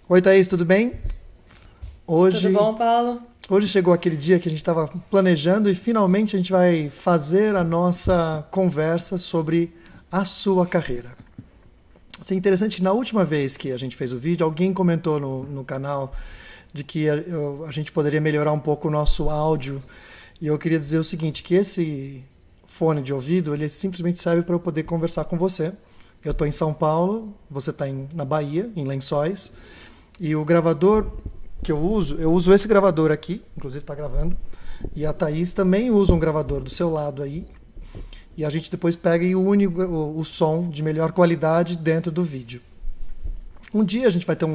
Oi, Thaís, tudo bem? Tudo Hoje, bom, Paulo? hoje chegou aquele dia que a gente estava planejando e finalmente a gente vai fazer a nossa conversa sobre a sua carreira. Isso é interessante que na última vez que a gente fez o vídeo, alguém comentou no canal de que a gente poderia melhorar um pouco o nosso áudio. E eu queria dizer o seguinte, que esse fone de ouvido, ele simplesmente serve para eu poder conversar com você. Eu estou em São Paulo, você está na Bahia, em Lençóis. E o gravador que eu uso esse gravador aqui, inclusive está gravando. E a Thaís também usa um gravador do seu lado aí. E a gente depois pega e une o som de melhor qualidade dentro do vídeo. Um dia a gente vai ter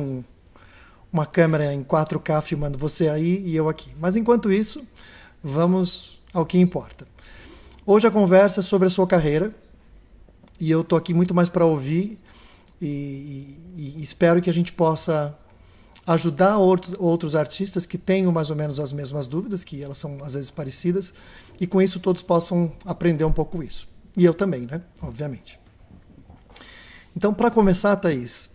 uma câmera em 4K filmando você aí e eu aqui. Mas enquanto isso, vamos ao que importa. Hoje a conversa é sobre a sua carreira. E eu estou aqui muito mais para ouvir e espero que a gente possa ajudar outros artistas que tenham mais ou menos as mesmas dúvidas, que elas são às vezes parecidas, e com isso todos possam aprender um pouco isso. E eu também, né? Obviamente. Então, para começar, Thaís,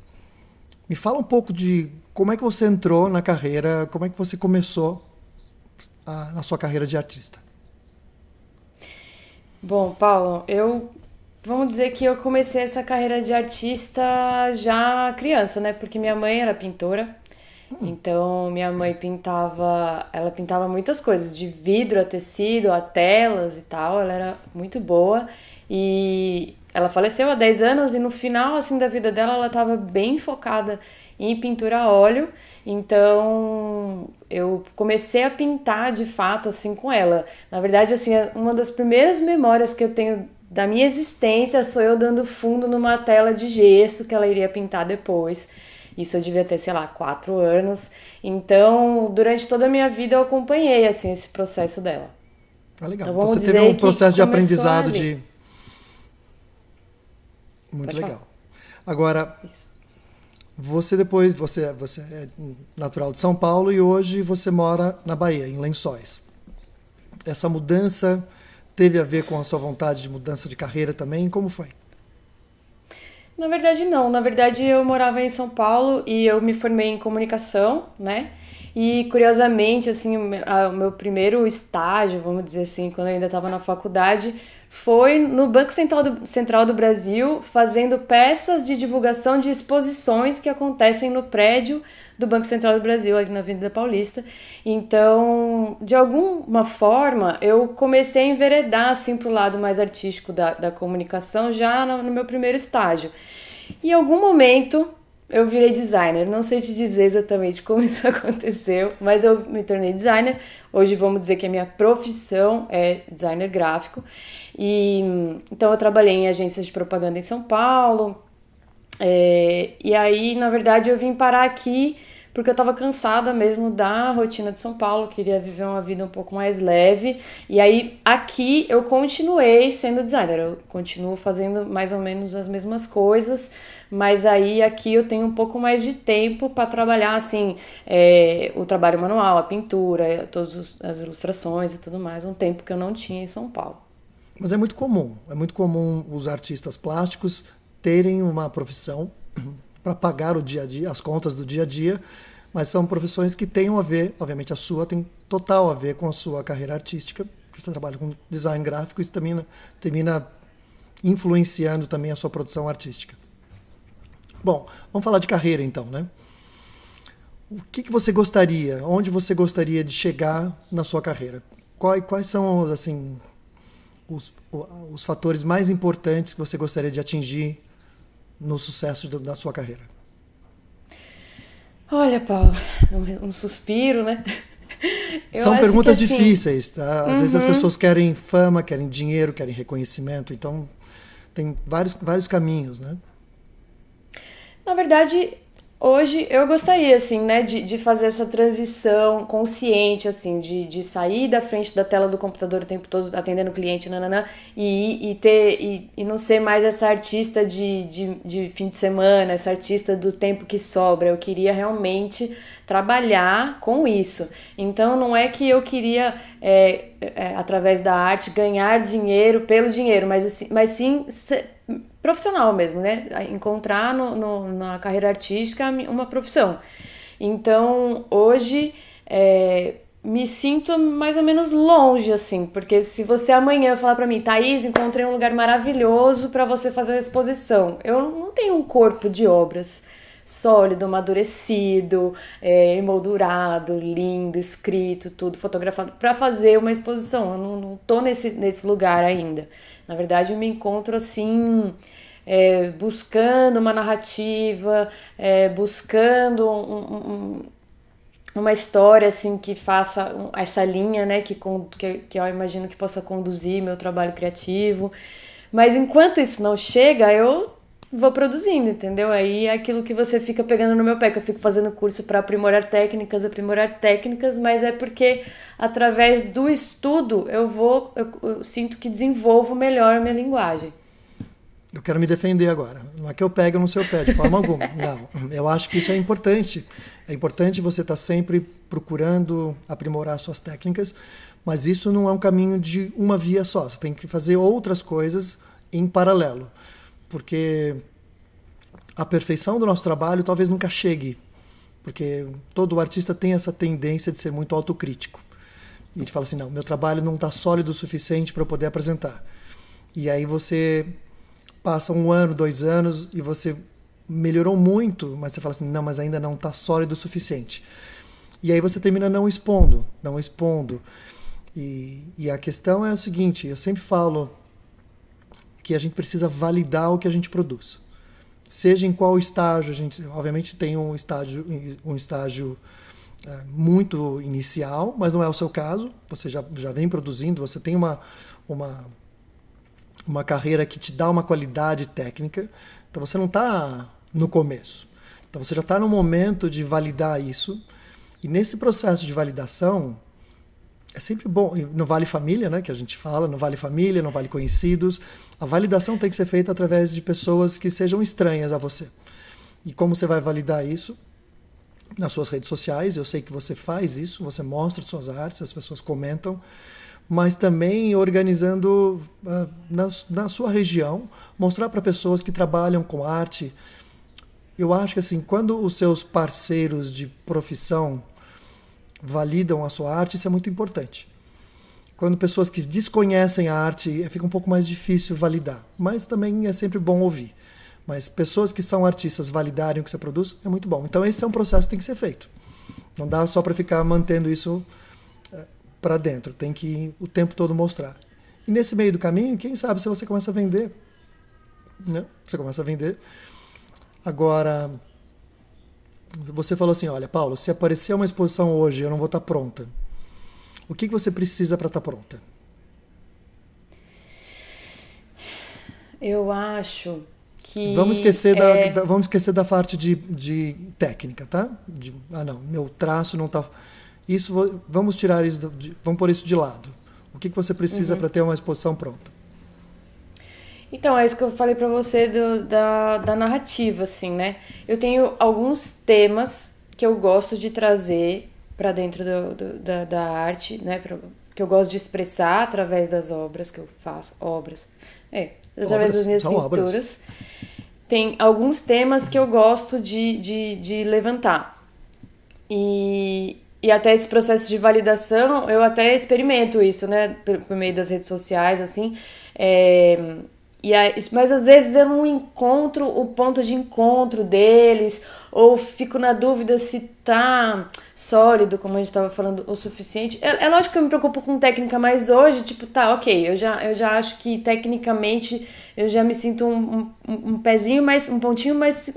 me fala um pouco de como é que você entrou na carreira, como é que você começou na sua carreira de artista. Bom, Paulo, vamos dizer que eu comecei essa carreira de artista já criança, né? Porque minha mãe era pintora. Então, minha mãe ela pintava muitas coisas, de vidro a tecido, a telas e tal. Ela era muito boa e ela faleceu há 10 anos e no final assim da vida dela ela estava bem focada em pintura a óleo. Então, eu comecei a pintar de fato assim com ela. Na verdade, assim, uma das primeiras memórias que eu tenho da minha existência sou eu dando fundo numa tela de gesso que ela iria pintar depois. Isso eu devia ter, sei lá, 4 anos. Então, durante toda a minha vida eu acompanhei, assim, esse processo dela. Ah, legal. Então, Então vamos você teve um dizer que processo de começou aprendizado ali. de muito Pode falar. legal. Agora, Isso. você é natural de São Paulo e hoje você mora na Bahia, em Lençóis. Essa mudança teve a ver com a sua vontade de mudança de carreira também? Como foi? Na verdade, não. Na verdade, eu morava em São Paulo e eu me formei em comunicação, né? E curiosamente, assim, o meu primeiro estágio, vamos dizer assim, quando eu ainda estava na faculdade, foi no Banco Central do Brasil, fazendo peças de divulgação de exposições que acontecem no prédio do Banco Central do Brasil, ali na Avenida Paulista. Então, de alguma forma, eu comecei a enveredar assim, para o lado mais artístico da comunicação já no meu primeiro estágio. Em algum momento, eu virei designer. Não sei te dizer exatamente como isso aconteceu, mas eu me tornei designer. Hoje vamos dizer que a minha profissão é designer gráfico. E então eu trabalhei em agências de propaganda em São Paulo. E aí, na verdade, eu vim parar aqui porque eu tava cansada mesmo da rotina de São Paulo, queria viver uma vida um pouco mais leve. E aí, aqui eu continuei sendo designer, eu continuo fazendo mais ou menos as mesmas coisas, mas aí aqui eu tenho um pouco mais de tempo para trabalhar, assim, o trabalho manual, a pintura, todas as ilustrações e tudo mais, um tempo que eu não tinha em São Paulo. Mas é muito comum os artistas plásticos terem uma profissão para pagar o dia a dia, as contas do dia a dia, mas são profissões que têm a ver, obviamente a sua tem total a ver com a sua carreira artística, porque você trabalha com design gráfico e isso termina influenciando também a sua produção artística. Bom, vamos falar de carreira então, né? O que você gostaria, onde você gostaria de chegar na sua carreira? Quais são, assim, os fatores mais importantes que você gostaria de atingir no sucesso da sua carreira? Olha, Paulo, um suspiro, né? Eu São acho que perguntas assim, difíceis, tá? Às vezes as pessoas querem fama, querem dinheiro, querem reconhecimento, então tem vários caminhos, né? na verdade, hoje eu gostaria, assim, né, de fazer essa transição consciente, assim, de sair da frente da tela do computador o tempo todo atendendo o cliente, nananã, e não ser mais essa artista de fim de semana, essa artista do tempo que sobra. Eu queria realmente trabalhar com isso. Então, não é que eu queria, através da arte, ganhar dinheiro pelo dinheiro, mas sim profissional mesmo, né? Encontrar na carreira artística uma profissão. Então, hoje, me sinto mais ou menos longe, assim, porque se você amanhã falar pra mim, Thaís, encontrei um lugar maravilhoso pra você fazer uma exposição. Eu não tenho um corpo de obras sólido, amadurecido, emoldurado, lindo, escrito, tudo fotografado pra fazer uma exposição. Eu não tô nesse lugar ainda. Na verdade, eu me encontro assim, buscando uma narrativa, buscando uma história assim que faça essa linha, né, que eu imagino que possa conduzir meu trabalho criativo. Mas enquanto isso não chega, eu vou produzindo, entendeu? Aí é aquilo que você fica pegando no meu pé, que eu fico fazendo curso para aprimorar técnicas, mas é porque através do estudo eu sinto que desenvolvo melhor a minha linguagem. Eu quero me defender agora. Não é que eu pego no seu pé, de forma alguma. Não, eu acho que isso é importante. É importante você estar sempre procurando aprimorar suas técnicas, mas isso não é um caminho de uma via só. Você tem que fazer outras coisas em paralelo, porque a perfeição do nosso trabalho talvez nunca chegue, porque todo artista tem essa tendência de ser muito autocrítico. E ele fala assim, não, meu trabalho não está sólido o suficiente para eu poder apresentar. E aí você passa 1 ano, 2 anos e você melhorou muito, mas você fala assim, não, mas ainda não está sólido o suficiente. E aí você termina não expondo. E a questão é o seguinte, eu sempre falo que a gente precisa validar o que a gente produz. Seja em qual estágio, a gente obviamente tem um estágio muito inicial, mas não é o seu caso, você já vem produzindo, você tem uma carreira que te dá uma qualidade técnica, então você não está no começo. Então você já está no momento de validar isso, e nesse processo de validação, é sempre bom, não vale família, né, que a gente fala, não vale família, não vale conhecidos, a validação tem que ser feita através de pessoas que sejam estranhas a você. E como você vai validar isso? Nas suas redes sociais, eu sei que você faz isso, você mostra suas artes, as pessoas comentam, mas também organizando na sua região, mostrar para pessoas que trabalham com arte. Eu acho que assim, quando os seus parceiros de profissão validam a sua arte, isso é muito importante. Quando pessoas que desconhecem a arte, fica um pouco mais difícil validar, mas também é sempre bom ouvir. Mas pessoas que são artistas validarem o que você produz, é muito bom. Então esse é um processo que tem que ser feito. Não dá só para ficar mantendo isso para dentro, tem que o tempo todo mostrar. E nesse meio do caminho, quem sabe se você começa a vender, né? Você começa a vender. Agora, você falou assim, olha, Paulo, se aparecer uma exposição hoje, eu não vou estar pronta. O que você precisa para estar pronta? Eu acho que... Vamos esquecer da parte de técnica, tá? Não, meu traço não está... Vamos tirar isso, vamos pôr isso de lado. O que você precisa para ter uma exposição pronta? Então, é isso que eu falei pra você da narrativa, assim, né? Eu tenho alguns temas que eu gosto de trazer pra dentro da arte, né? Que eu gosto de expressar através das obras que eu faço. Através das minhas pinturas. Obras. Tem alguns temas que eu gosto de levantar. E até esse processo de validação, eu até experimento isso, né? Por meio das redes sociais, assim. Mas às vezes eu não encontro o ponto de encontro deles, ou fico na dúvida se tá sólido, como a gente tava falando, o suficiente. É lógico que eu me preocupo com técnica, mas hoje, tipo, tá, ok, eu já acho que tecnicamente eu já me sinto um pezinho mais, um pontinho mais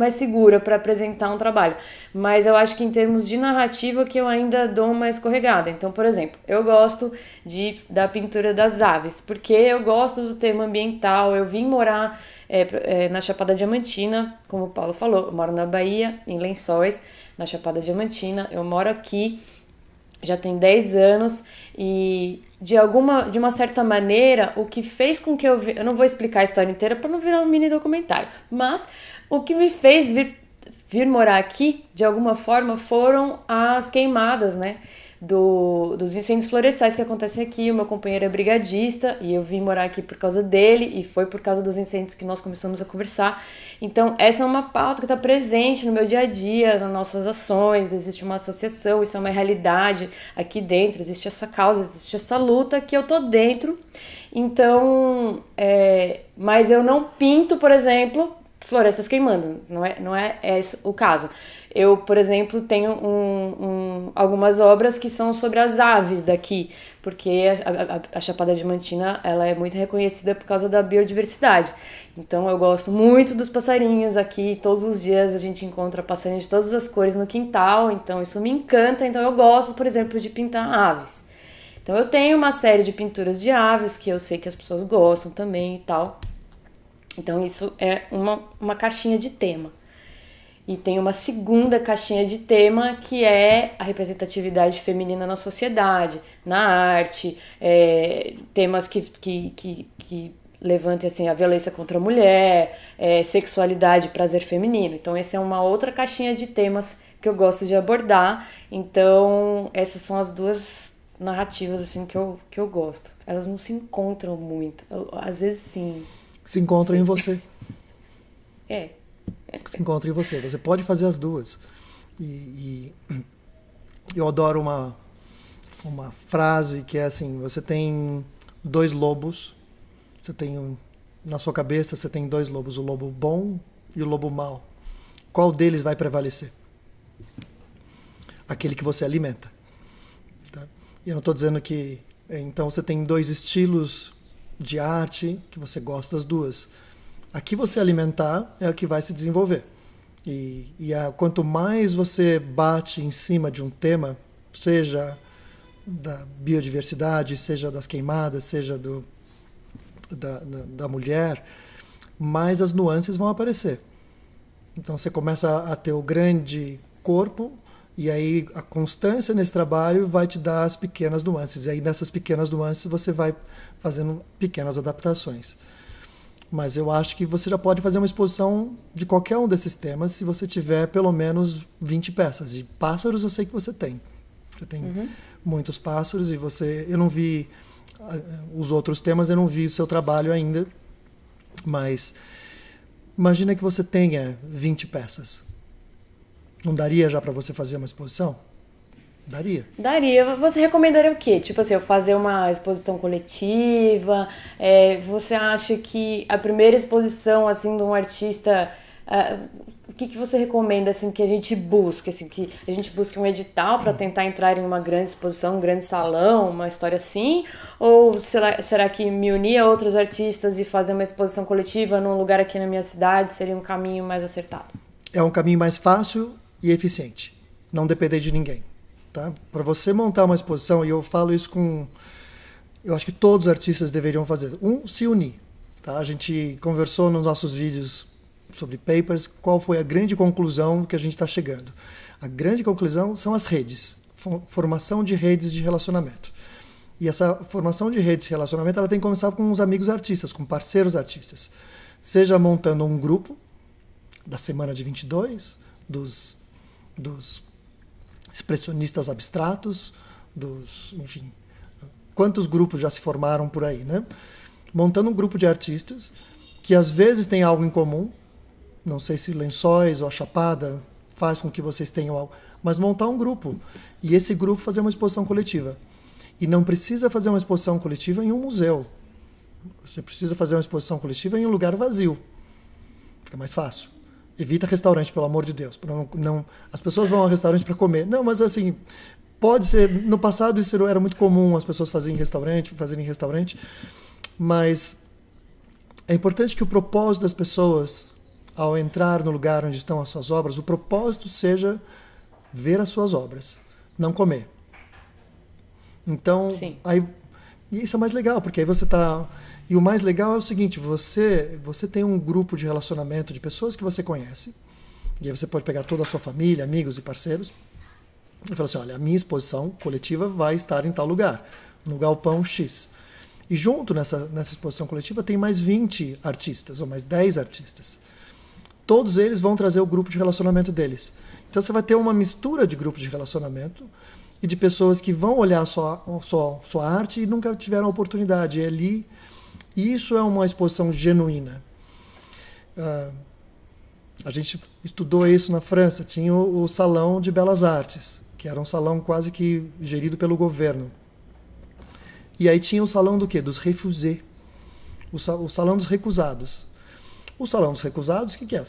segura para apresentar um trabalho. Mas eu acho que em termos de narrativa que eu ainda dou uma escorregada. Então, por exemplo, eu gosto da pintura das aves, porque eu gosto do tema ambiental. Eu vim morar na Chapada Diamantina, como o Paulo falou, eu moro na Bahia, em Lençóis, na Chapada Diamantina. Eu moro aqui já tem 10 anos e de uma certa maneira o que fez com que eu não vou explicar a história inteira para não virar um mini documentário, mas o que me fez vir morar aqui de alguma forma foram as queimadas, né? dos incêndios florestais que acontecem aqui. O meu companheiro é brigadista e eu vim morar aqui por causa dele e foi por causa dos incêndios que nós começamos a conversar. Então, essa é uma pauta que está presente no meu dia a dia, nas nossas ações. Existe uma associação, isso é uma realidade aqui dentro, existe essa causa, existe essa luta que eu tô dentro. Então, mas eu não pinto, por exemplo, florestas queimando, não é esse o caso. Eu, por exemplo, tenho algumas obras que são sobre as aves daqui, porque a Chapada Diamantina ela é muito reconhecida por causa da biodiversidade. Então eu gosto muito dos passarinhos aqui, todos os dias a gente encontra passarinhos de todas as cores no quintal, então isso me encanta. Então eu gosto, por exemplo, de pintar aves. Então eu tenho uma série de pinturas de aves que eu sei que as pessoas gostam também e tal. Então isso é uma caixinha de tema. E tem uma segunda caixinha de tema que é a representatividade feminina na sociedade, na arte, temas que levantem assim, a violência contra a mulher, sexualidade e prazer feminino. Então essa é uma outra caixinha de temas que eu gosto de abordar. Então essas são as duas narrativas assim que eu gosto. Elas não se encontram muito, às vezes sim. Se encontram em você. Se encontra em você. Você pode fazer as duas. E eu adoro uma frase que é assim: você tem dois lobos, na sua cabeça você tem dois lobos, o lobo bom e o lobo mau. Qual deles vai prevalecer? Aquele que você alimenta. Tá? E eu não estou dizendo que... Então você tem dois estilos de arte que você gosta das duas. A que você alimentar é o que vai se desenvolver. Quanto mais você bate em cima de um tema, seja da biodiversidade, seja das queimadas, seja da mulher, mais as nuances vão aparecer. Então você começa a ter o grande corpo, e aí a constância nesse trabalho vai te dar as pequenas nuances. E aí nessas pequenas nuances você vai fazendo pequenas adaptações. Mas eu acho que você já pode fazer uma exposição de qualquer um desses temas se você tiver pelo menos 20 peças. E pássaros eu sei que você tem. Você tem muitos pássaros e eu não vi os outros temas, eu não vi o seu trabalho ainda. Mas imagina que você tenha 20 peças. Não daria já para você fazer uma exposição? Daria. Daria. Você recomendaria o quê? Tipo assim, eu fazer uma exposição coletiva? Você acha que a primeira exposição assim de um artista, o que você recomenda assim que a gente busque, assim, que a gente busque um edital para tentar entrar em uma grande exposição, um grande salão, uma história assim? Ou será que me unir a outros artistas e fazer uma exposição coletiva num lugar aqui na minha cidade seria um caminho mais acertado? É um caminho mais fácil e eficiente. Não depender de ninguém. Tá? Para você montar uma exposição, e eu falo isso eu acho que todos os artistas deveriam fazer. Se unir. Tá? A gente conversou nos nossos vídeos sobre papers, qual foi a grande conclusão que a gente está chegando. A grande conclusão são as redes. Formação de redes de relacionamento. E essa formação de redes de relacionamento ela tem que começar com os amigos artistas, com parceiros artistas. Seja montando um grupo da Semana de 22, dos expressionistas abstratos, enfim, quantos grupos já se formaram por aí, né? Montando um grupo de artistas que às vezes tem algo em comum, não sei se Lençóis ou a Chapada faz com que vocês tenham algo, mas montar um grupo e esse grupo fazer uma exposição coletiva. E não precisa fazer uma exposição coletiva em um museu. Você precisa fazer uma exposição coletiva em um lugar vazio. Fica mais fácil. Evita restaurante, pelo amor de Deus. As pessoas vão ao restaurante para comer. Não, mas assim, pode ser... No passado isso era muito comum, as pessoas fazerem em restaurante. Mas é importante que o propósito das pessoas, ao entrar no lugar onde estão as suas obras, o propósito seja ver as suas obras, não comer. Então, e isso é mais legal, porque aí você está... E o mais legal é o seguinte, você tem um grupo de relacionamento de pessoas que você conhece, e aí você pode pegar toda a sua família, amigos e parceiros, e falar assim, olha, a minha exposição coletiva vai estar em tal lugar, no Galpão X. E junto nessa exposição coletiva tem mais 20 artistas, ou mais 10 artistas. Todos eles vão trazer o grupo de relacionamento deles. Então você vai ter uma mistura de grupos de relacionamento, e de pessoas que vão olhar sua arte e nunca tiveram a oportunidade. É ali, e isso é uma exposição genuína. A gente estudou isso na França. Tinha o Salão de Belas Artes, que era um salão quase que gerido pelo governo. E aí tinha o salão do quê? Dos refusés. O salão dos recusados. O salão dos recusados, o que é?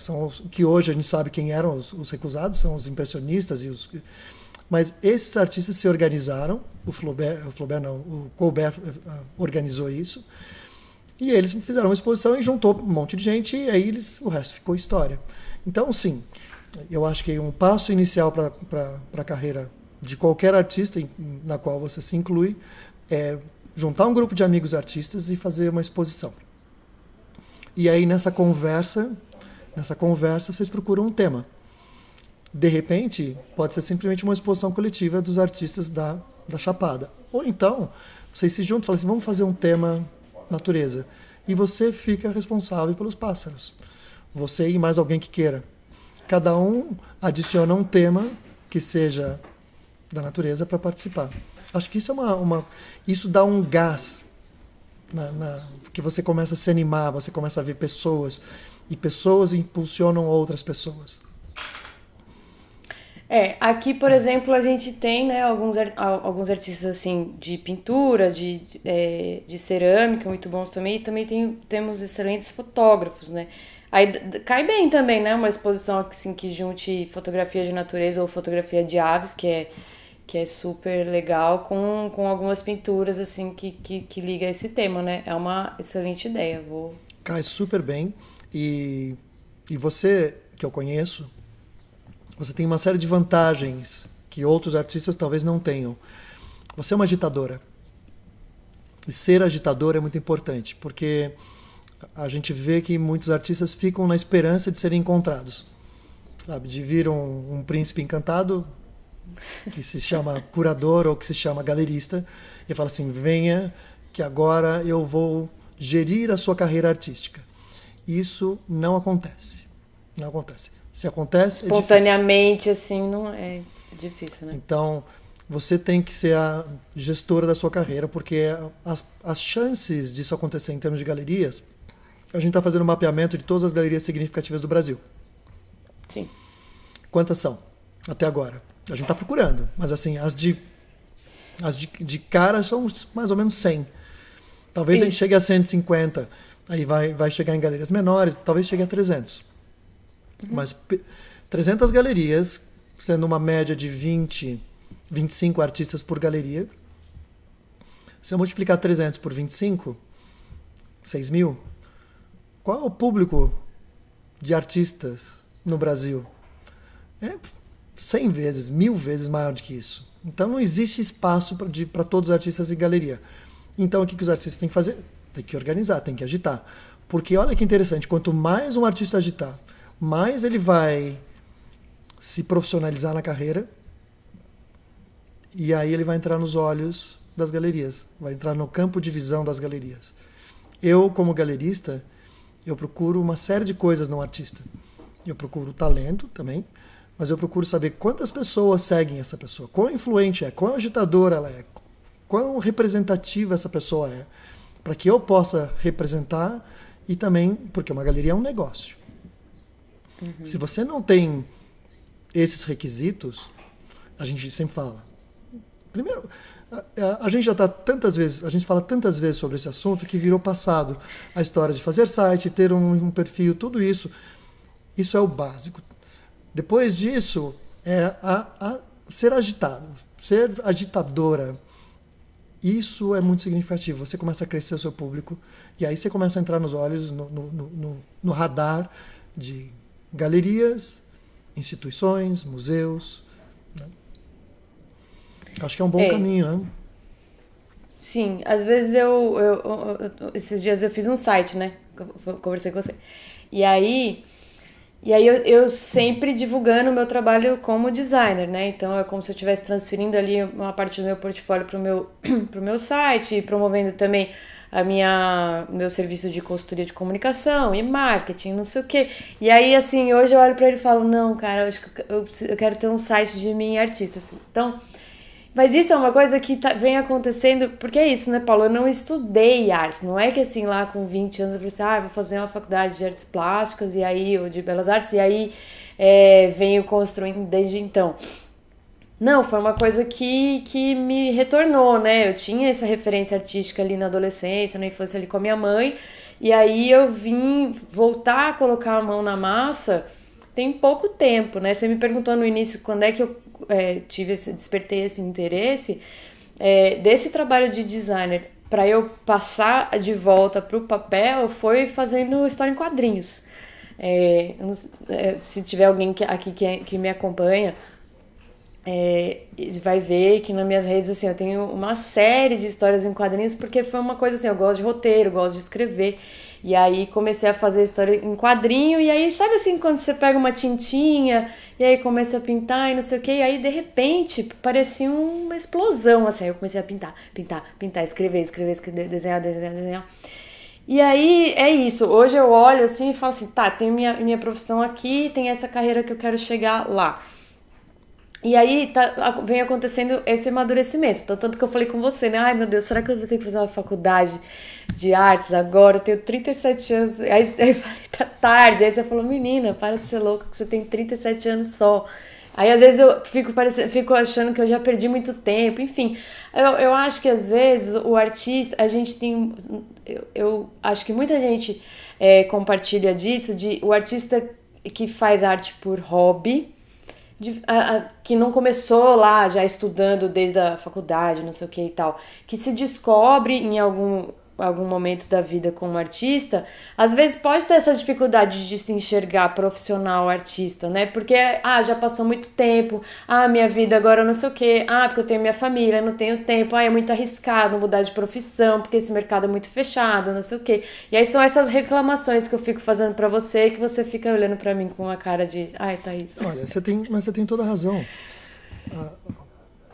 Que hoje a gente sabe quem eram os recusados, são os impressionistas. Mas esses artistas se organizaram, o Colbert organizou isso, e eles fizeram uma exposição e juntou um monte de gente, e aí o resto ficou história. Então, sim, eu acho que um passo inicial para a carreira de qualquer artista na qual você se inclui é juntar um grupo de amigos artistas e fazer uma exposição. E aí nessa conversa vocês procuram um tema. De repente, pode ser simplesmente uma exposição coletiva dos artistas da Chapada. Ou então, vocês se juntam e falam assim, vamos fazer um tema natureza. E você fica responsável pelos pássaros. Você e mais alguém que queira. Cada um adiciona um tema que seja da natureza para participar. Acho que isso isso dá um gás que você começa a se animar, você começa a ver pessoas, e pessoas impulsionam outras pessoas. Aqui, por exemplo, a gente tem, né, alguns artistas assim, de pintura, de cerâmica, muito bons também, e também temos excelentes fotógrafos, né? Aí cai bem também, né, uma exposição assim, que junte fotografia de natureza ou fotografia de aves, que é super legal, com algumas pinturas assim que liga esse tema, né? É uma excelente ideia. Cai super bem. E você, que eu conheço, você tem uma série de vantagens que outros artistas talvez não tenham. Você é uma agitadora. E ser agitador é muito importante, porque a gente vê que muitos artistas ficam na esperança de serem encontrados. Sabe? De vir um príncipe encantado, que se chama curador ou que se chama galerista, e fala assim, venha que agora eu vou gerir a sua carreira artística. Isso não acontece. Não acontece. Se acontece, espontaneamente, assim, não é difícil, né? Então, você tem que ser a gestora da sua carreira, porque as chances disso acontecer em termos de galerias, a gente está fazendo um mapeamento de todas as galerias significativas do Brasil. Sim. Quantas são até agora? A gente está procurando, mas assim, as de cara são mais ou menos 100. Talvez a gente chegue a 150, aí vai chegar em galerias menores, talvez chegue a 300. Mas 300 galerias, sendo uma média de 20, 25 artistas por galeria, se eu multiplicar 300 por 25, 6 mil, qual é o público de artistas no Brasil? É 100 vezes, 1000 vezes maior do que isso. Então não existe espaço para todos os artistas em galeria. Então o que os artistas têm que fazer? Tem que organizar, tem que agitar. Porque olha que interessante, quanto mais um artista agitar, mais ele vai se profissionalizar na carreira, e aí ele vai entrar nos olhos das galerias, vai entrar no campo de visão das galerias. Eu, como galerista, eu procuro uma série de coisas no artista. Eu procuro talento também, mas eu procuro saber quantas pessoas seguem essa pessoa, quão influente é, quão agitadora ela é, quão representativa essa pessoa é, para que eu possa representar, e também porque uma galeria é um negócio. Uhum. Se você não tem esses requisitos, a gente sempre fala. Primeiro, a gente já está tantas vezes, a gente fala tantas vezes sobre esse assunto que virou passado a história de fazer site, ter um perfil, tudo isso. Isso é o básico. Depois disso, é ser agitado, ser agitadora. Isso é muito significativo. Você começa a crescer o seu público e aí você começa a entrar nos olhos, no radar de galerias, instituições, museus. Né? Acho que é um bom caminho, né? Sim, às vezes esses dias eu fiz um site, né? Conversei com você. E aí eu sempre divulgando o meu trabalho como designer, né? Então é como se eu estivesse transferindo ali uma parte do meu portfólio pro meu site, e promovendo também meu serviço de consultoria de comunicação e marketing, não sei o quê. E aí, assim, hoje eu olho pra ele e falo, não, cara, eu acho que eu quero ter um site de minha artista. Assim. Então, Mas isso é uma coisa que vem acontecendo, porque é isso, né, Paulo? Eu não estudei artes, não é que assim, lá com 20 anos eu falei assim, vou fazer uma faculdade de artes plásticas, e aí, ou de belas artes, e aí venho construindo desde então. Não, foi uma coisa que me retornou, né? Eu tinha essa referência artística ali na adolescência, na infância ali com a minha mãe, e aí eu vim voltar a colocar a mão na massa tem pouco tempo, né? Você me perguntou no início quando é que eu despertei esse interesse. Desse trabalho de designer para eu passar de volta para o papel foi fazendo história em quadrinhos. Se tiver alguém aqui que me acompanha, vai ver que nas minhas redes assim, eu tenho uma série de histórias em quadrinhos, porque foi uma coisa assim, eu gosto de roteiro, gosto de escrever, e aí comecei a fazer história em quadrinho, e aí sabe assim, quando você pega uma tintinha e aí começa a pintar e não sei o que, e aí de repente parecia uma explosão, assim, aí eu comecei a pintar, escrever, desenhar. E aí é isso, hoje eu olho assim e falo assim, tá, tenho minha profissão aqui, tem essa carreira que eu quero chegar lá. E aí vem acontecendo esse amadurecimento. Então, tanto que eu falei com você, né? Ai, meu Deus, será que eu vou ter que fazer uma faculdade de artes agora? Eu tenho 37 anos. Aí eu falei, tá tarde. Aí você falou, menina, para de ser louca, que você tem 37 anos só. Aí, às vezes, eu fico achando que eu já perdi muito tempo. Enfim, eu acho que, às vezes, o artista, a gente tem... Eu acho que muita gente compartilha disso, o artista que faz arte por hobby... que não começou lá já estudando desde a faculdade, não sei o que e tal, que se descobre em algum momento da vida como artista, às vezes pode ter essa dificuldade de se enxergar profissional artista, né? Porque, já passou muito tempo, minha vida agora eu não sei o quê, porque eu tenho minha família, não tenho tempo, é muito arriscado mudar de profissão, porque esse mercado é muito fechado, não sei o quê. E aí são essas reclamações que eu fico fazendo pra você, que você fica olhando pra mim com uma cara de, Thaís. Olha, você tem toda a razão.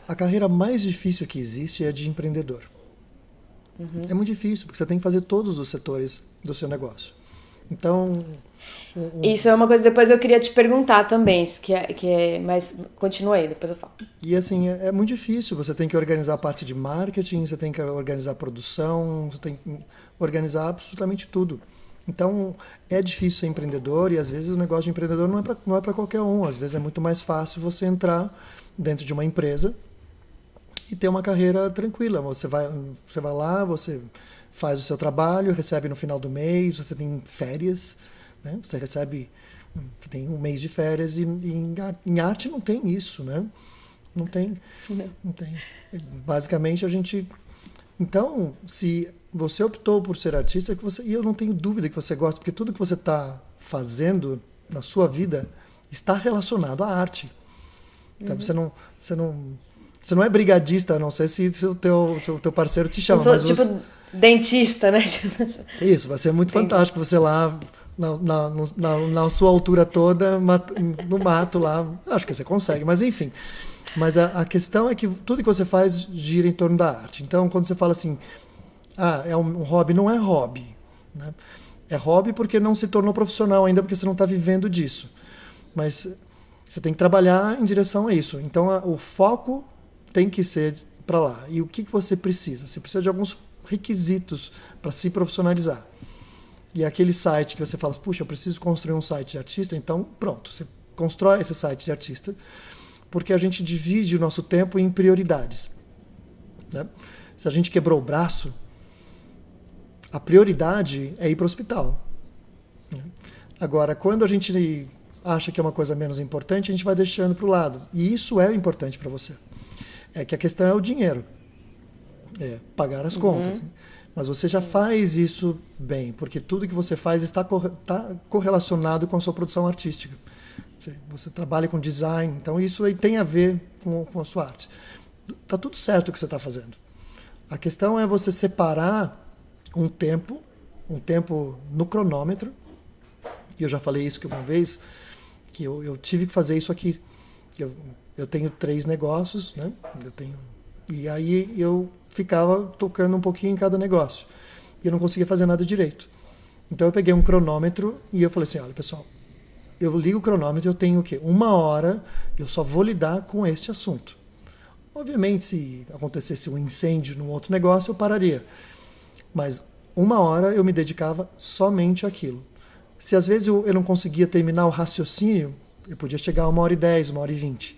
A carreira mais difícil que existe é a de empreendedor. Uhum. É muito difícil, porque você tem que fazer todos os setores do seu negócio. Então... Isso é uma coisa que depois eu queria te perguntar também, mas continua aí, depois eu falo. E assim, é muito difícil, você tem que organizar a parte de marketing, você tem que organizar a produção, você tem que organizar absolutamente tudo. Então, é difícil ser empreendedor, e às vezes o negócio de empreendedor não é para qualquer um. Às vezes é muito mais fácil você entrar dentro de uma empresa e ter uma carreira tranquila. Você vai lá, você faz o seu trabalho, recebe no final do mês, você tem férias, né? Você tem um mês de férias, e em arte não tem isso, né? Não tem. Basicamente a gente... Então, se você optou por ser artista, e eu não tenho dúvida que você gosta, porque tudo que você está fazendo na sua vida está relacionado à arte. Então, você não é brigadista, a não ser se o teu parceiro te chama. Eu sou dentista, né? Isso, vai ser muito fantástico você lá na sua altura toda, no mato lá. Acho que você consegue, mas enfim. Mas a questão é que tudo que você faz gira em torno da arte. Então, quando você fala assim, é um hobby, não é hobby, né? É hobby porque não se tornou profissional ainda, porque você não está vivendo disso. Mas você tem que trabalhar em direção a isso. Então, o foco tem que ser para lá. E o que você precisa? Você precisa de alguns requisitos para se profissionalizar. E aquele site que você fala, puxa, eu preciso construir um site de artista, então pronto, você constrói esse site de artista, porque a gente divide o nosso tempo em prioridades, né? Se a gente quebrou o braço, a prioridade é ir para o hospital, né? Agora, quando a gente acha que é uma coisa menos importante, a gente vai deixando para o lado. E isso é importante para você. É que a questão é o dinheiro. Pagar as contas. Mas você já faz isso bem, porque tudo que você faz está correlacionado com a sua produção artística. Você trabalha com design, então isso aí tem a ver com a sua arte. Está tudo certo o que você está fazendo. A questão é você separar um tempo no cronômetro, e eu já falei isso uma vez, que eu tive que fazer isso aqui. Eu tenho 3 negócios, né? E aí eu ficava tocando um pouquinho em cada negócio. E eu não conseguia fazer nada direito. Então eu peguei um cronômetro e eu falei assim, olha pessoal, eu ligo o cronômetro, eu tenho o quê? 1 hora, eu só vou lidar com este assunto. Obviamente, se acontecesse um incêndio num outro negócio, eu pararia. Mas 1 hora eu me dedicava somente àquilo. Se às vezes eu não conseguia terminar o raciocínio, eu podia chegar a 1h10, 1h20.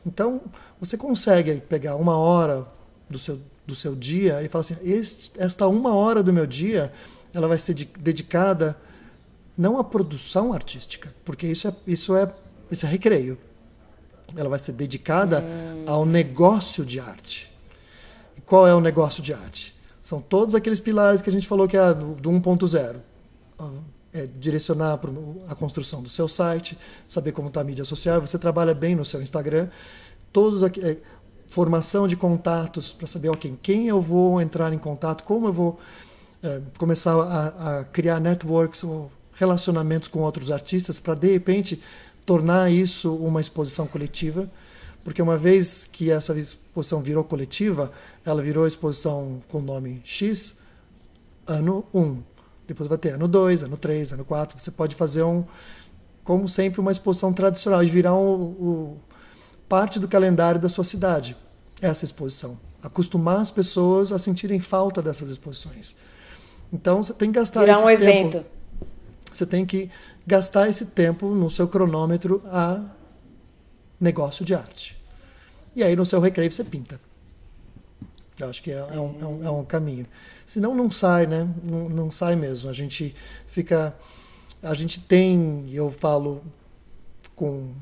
Então, você consegue pegar 1 hora do seu dia e falar assim, esta 1 hora do meu dia, ela vai ser dedicada não à produção artística, porque isso é recreio. Ela vai ser dedicada ao negócio de arte. E qual é o negócio de arte? São todos aqueles pilares que a gente falou que é do 1.0. É direcionar para a construção do seu site, saber como está a mídia social, você trabalha bem no seu Instagram, formação de contatos para saber quem eu vou entrar em contato, como eu vou começar a criar networks ou relacionamentos com outros artistas para, de repente, tornar isso uma exposição coletiva, porque uma vez que essa exposição virou coletiva, ela virou exposição com o nome X, ano 1. Depois vai ter ano 2, ano 3, ano 4. Você pode fazer, como sempre, uma exposição tradicional e virar parte do calendário da sua cidade, essa exposição. Acostumar as pessoas a sentirem falta dessas exposições. Então, você tem que gastar esse tempo. Virar um evento. Você tem que gastar esse tempo no seu cronômetro a negócio de arte. E aí, no seu recreio, você pinta. Eu acho que é um caminho. Senão não sai, né? Não sai mesmo. A gente tem, eu falo com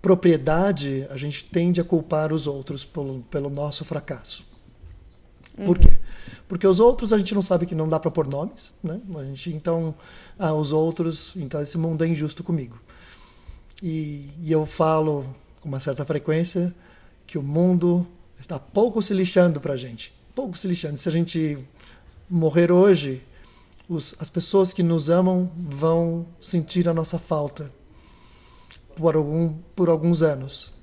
propriedade, a gente tende a culpar os outros pelo nosso fracasso. Por quê? Porque os outros a gente não sabe que não dá para pôr nomes, né? Os outros, então esse mundo é injusto comigo. E eu falo com uma certa frequência que o mundo está pouco se lixando para a gente. Pouco se lixando. Se a gente morrer hoje, as pessoas que nos amam vão sentir a nossa falta por alguns anos.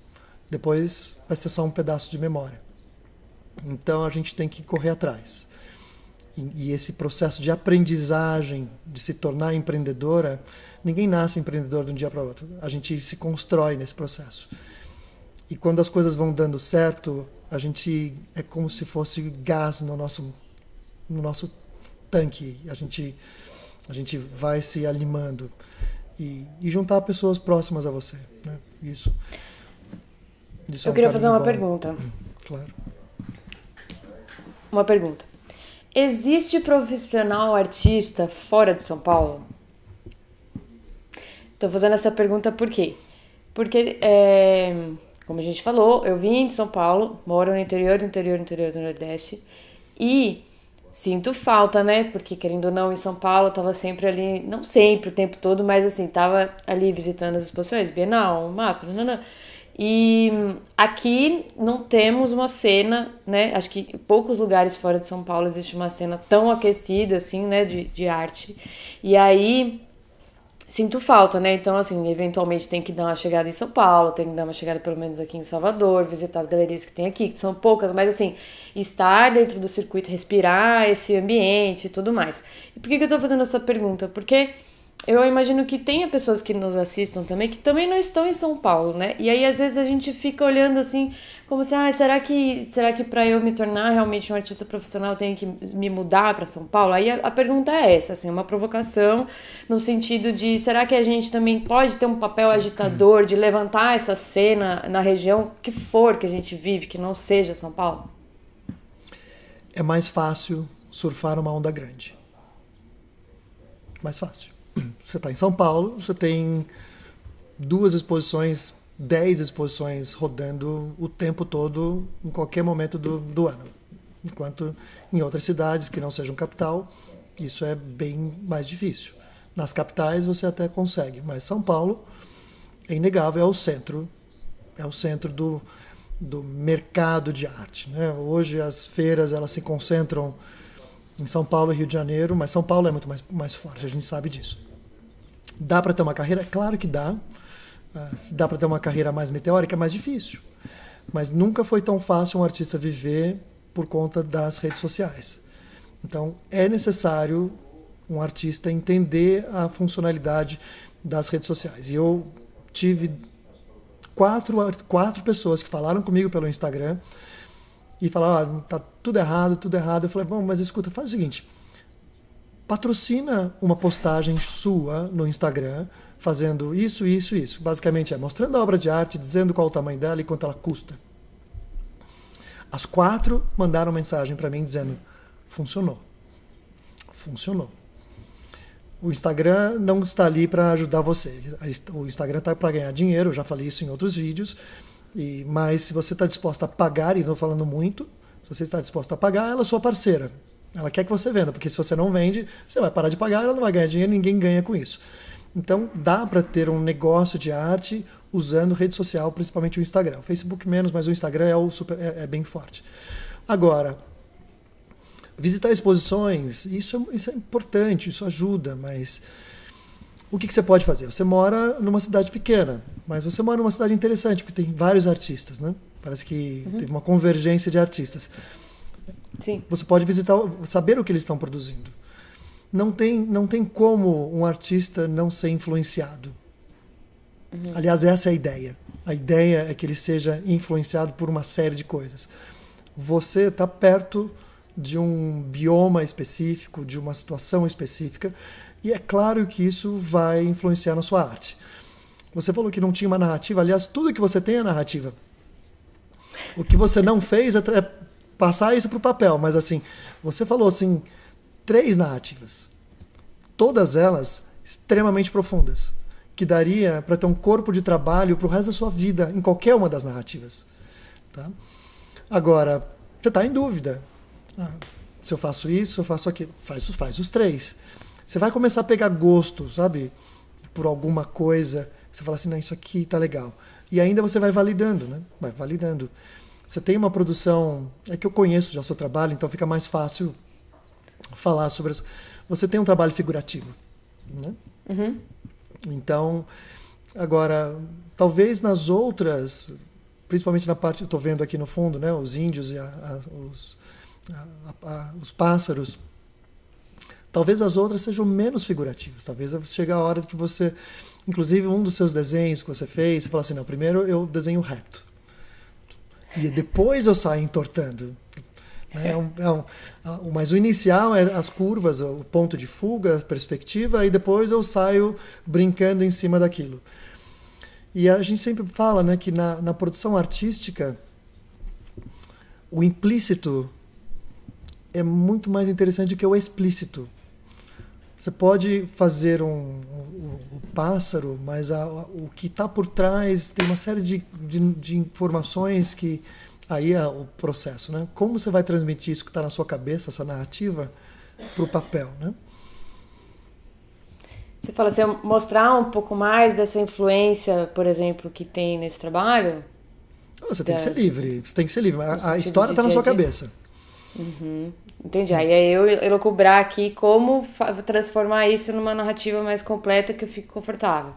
Depois vai ser só um pedaço de memória. Então a gente tem que correr atrás. E esse processo de aprendizagem, de se tornar empreendedora, ninguém nasce empreendedor de um dia para o outro. A gente se constrói nesse processo. E quando as coisas vão dando certo, a gente é como se fosse gás no nosso tanque. A gente vai se animando e juntar pessoas próximas a você, né? Isso Eu queria fazer uma pergunta. Claro. Uma pergunta. Existe profissional artista fora de São Paulo? Estou fazendo essa pergunta por quê? Porque, como a gente falou, eu vim de São Paulo, moro no interior do Nordeste e sinto falta, né? Porque, querendo ou não, em São Paulo eu tava sempre ali, não sempre, o tempo todo, mas assim, tava ali visitando as exposições, Bienal, MASP, e aqui não temos uma cena, né? Acho que em poucos lugares fora de São Paulo existe uma cena tão aquecida, assim, né? De arte. E aí sinto falta, né? Então, assim, eventualmente tem que dar uma chegada em São Paulo, tem que dar uma chegada pelo menos aqui em Salvador, visitar as galerias que tem aqui, que são poucas, mas assim, estar dentro do circuito, respirar esse ambiente e tudo mais. E por que eu tô fazendo essa pergunta? Porque eu imagino que tenha pessoas que nos assistam também, que também não estão em São Paulo, né? E aí, às vezes, a gente fica olhando assim, como se, será que para eu me tornar realmente um artista profissional eu tenho que me mudar para São Paulo? Aí a pergunta é essa, assim, uma provocação no sentido de, será que a gente também pode ter um papel agitador de levantar essa cena na região que for que a gente vive, que não seja São Paulo? É mais fácil surfar uma onda grande. Mais fácil. Você está em São Paulo, você tem 2 exposições, 10 exposições rodando o tempo todo, em qualquer momento do ano. Enquanto em outras cidades que não sejam capital, isso é bem mais difícil. Nas capitais você até consegue, mas São Paulo, é inegável, é o centro do mercado de arte, né? Hoje as feiras elas se concentram em São Paulo e Rio de Janeiro, mas São Paulo é muito mais forte, a gente sabe disso. Dá para ter uma carreira? Claro que dá. Dá para ter uma carreira mais meteórica? É mais difícil. Mas nunca foi tão fácil um artista viver por conta das redes sociais. Então, é necessário um artista entender a funcionalidade das redes sociais. E eu tive quatro pessoas que falaram comigo pelo Instagram e falaram, tá tudo errado, tudo errado. Eu falei, bom, mas escuta, faz o seguinte, patrocina uma postagem sua no Instagram fazendo isso, isso, isso. Basicamente mostrando a obra de arte, dizendo qual o tamanho dela e quanto ela custa. As 4 mandaram mensagem para mim dizendo, funcionou. Funcionou. O Instagram não está ali para ajudar você. O Instagram está para ganhar dinheiro, eu já falei isso em outros vídeos. Mas se você está disposta a pagar, e não falando muito, se você está disposta a pagar, ela é sua parceira. Ela quer que você venda, porque se você não vende, você vai parar de pagar, ela não vai ganhar dinheiro, ninguém ganha com isso. Então dá para ter um negócio de arte usando rede social, principalmente o Instagram. O Facebook menos, mas o Instagram é bem forte. Agora, visitar exposições, isso é importante, isso ajuda, mas o que você pode fazer? Você mora numa cidade pequena, mas você mora numa cidade interessante, porque tem vários artistas, né? Parece que teve uma convergência de artistas. Sim. Você pode visitar, saber o que eles estão produzindo. Não tem como um artista não ser influenciado. Aliás, essa é a ideia. A ideia é que ele seja influenciado por uma série de coisas. Você está perto de um bioma específico, de uma situação específica, e é claro que isso vai influenciar na sua arte. Você falou que não tinha uma narrativa, aliás, tudo que você tem é narrativa. O que você não fez é passar isso para o papel, mas assim, você falou assim, 3 narrativas, todas elas extremamente profundas, que daria para ter um corpo de trabalho para o resto da sua vida, em qualquer uma das narrativas. Tá? Agora, você está em dúvida. Se eu faço isso, se eu faço aquilo. Faz os 3. Você vai começar a pegar gosto, sabe? Por alguma coisa. Você fala assim, não, isso aqui tá legal. E ainda você vai validando, né? Vai validando. Você tem uma produção... É que eu conheço já o seu trabalho, então fica mais fácil falar sobre isso. Você tem um trabalho figurativo, né? Uhum. Então, agora, talvez nas outras, principalmente na parte, eu estou vendo aqui no fundo, né, os índios e os pássaros, talvez as outras sejam menos figurativas. Talvez chegue a hora que você, inclusive um dos seus desenhos que você fez, você fala assim, não, primeiro eu desenho reto. E depois eu saio entortando. Mas o inicial é as curvas, o ponto de fuga, a perspectiva, e depois eu saio brincando em cima daquilo. E a gente sempre fala, né, que na produção artística o implícito é muito mais interessante que o explícito. Você pode fazer o pássaro, mas o que está por trás tem uma série de informações que... Aí é o processo, né? Como você vai transmitir isso que está na sua cabeça, essa narrativa, para o papel, né? Você fala assim, mostrar um pouco mais dessa influência, por exemplo, que tem nesse trabalho? Você tem que ser livre, você tem que ser livre. A história está na sua cabeça. Uhum. Entendi. Aí eu elucubrar aqui como transformar isso numa narrativa mais completa que eu fique confortável.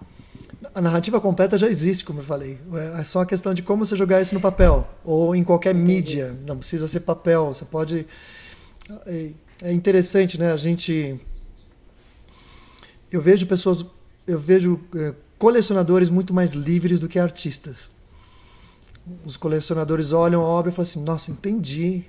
A narrativa completa já existe, como eu falei. É só a questão de como você jogar isso no papel. Ou em qualquer mídia. Não precisa ser papel. Você pode... É interessante, né? Eu vejo colecionadores muito mais livres do que artistas. Os colecionadores olham a obra e falam assim, nossa, entendi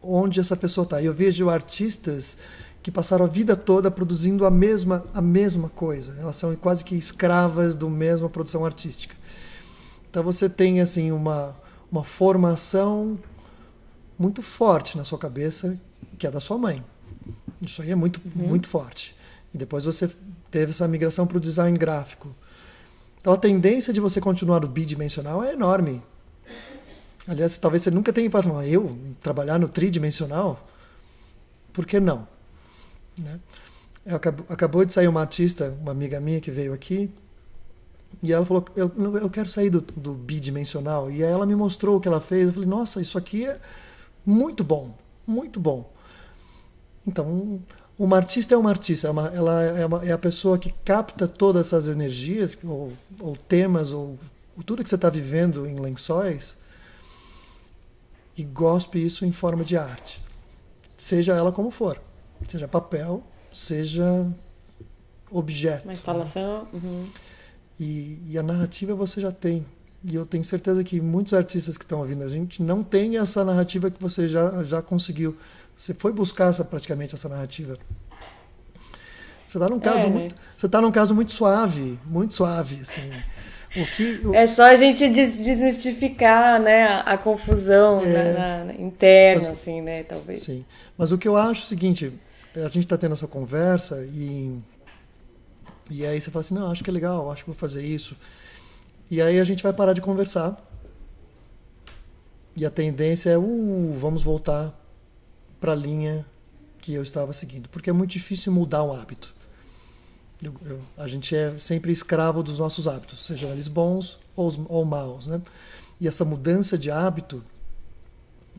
onde essa pessoa está. E eu vejo artistas que passaram a vida toda produzindo a mesma coisa. Elas são quase que escravas da mesma produção artística. Então você tem assim uma formação muito forte na sua cabeça, que é da sua mãe. Isso aí é muito forte. E depois você teve essa migração para o design gráfico. Então a tendência de você continuar no bidimensional é enorme. Aliás, talvez você nunca tenha pensado, eu trabalhar no tridimensional? Por que não? Né? Acabou de sair uma artista, uma amiga minha que veio aqui, e ela falou, eu quero sair do bidimensional. E aí ela me mostrou o que ela fez. Eu falei, nossa, isso aqui é muito bom, muito bom. Então, uma artista é uma artista, ela é a pessoa que capta todas essas energias, ou temas, ou tudo que você está vivendo em lençóis, e gospe isso em forma de arte. Seja ela como for. Seja papel, seja objeto. Uma instalação. Né? E a narrativa você já tem. E eu tenho certeza que muitos artistas que estão ouvindo a gente não têm essa narrativa que você já conseguiu. Você foi buscar praticamente essa narrativa. Você está num caso né? você tá num caso muito suave, assim. É só a gente desmistificar, né, a confusão interna, assim, né, talvez. Sim. Mas o que eu acho é o seguinte, a gente está tendo essa conversa e aí você fala assim, não, acho que é legal, acho que vou fazer isso. E aí a gente vai parar de conversar. E a tendência é, vamos voltar para a linha que eu estava seguindo. Porque é muito difícil mudar um hábito. A gente é sempre escravo dos nossos hábitos, sejam eles bons ou maus, né? E essa mudança de hábito,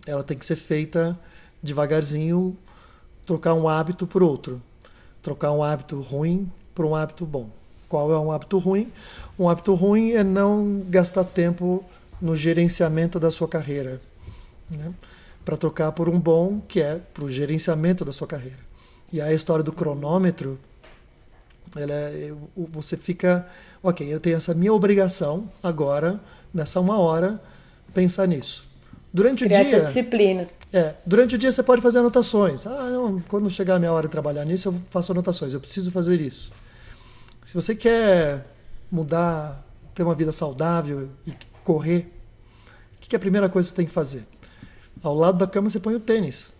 ela tem que ser feita devagarzinho, trocar um hábito por outro. Trocar um hábito ruim por um hábito bom. Qual é um hábito ruim? Um hábito ruim é não gastar tempo no gerenciamento da sua carreira, né? Para trocar por um bom, que é para o gerenciamento da sua carreira. E aí a história do cronômetro, você fica, ok, eu tenho essa minha obrigação agora, nessa 1 hora, pensar nisso. Durante Criar o dia, essa disciplina. Durante o dia você pode fazer anotações. Não, quando chegar a minha hora de trabalhar nisso, eu faço anotações. Eu preciso fazer isso. Se você quer mudar, ter uma vida saudável e correr, o que é a primeira coisa que você tem que fazer? Ao lado da cama você põe o tênis.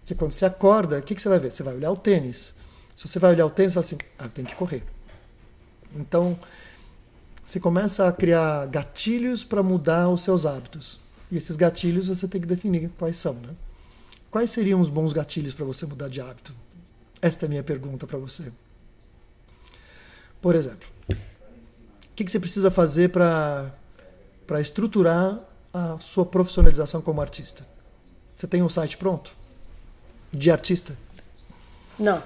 Porque quando você acorda, o que você vai ver? Você vai olhar o tênis. Se você vai olhar o tênis, você fala assim, tem que correr. Então, você começa a criar gatilhos para mudar os seus hábitos. E esses gatilhos você tem que definir quais são, né? Quais seriam os bons gatilhos para você mudar de hábito? Esta é a minha pergunta para você. Por exemplo, o que você precisa fazer para estruturar a sua profissionalização como artista? Você tem um site pronto? De artista? Não.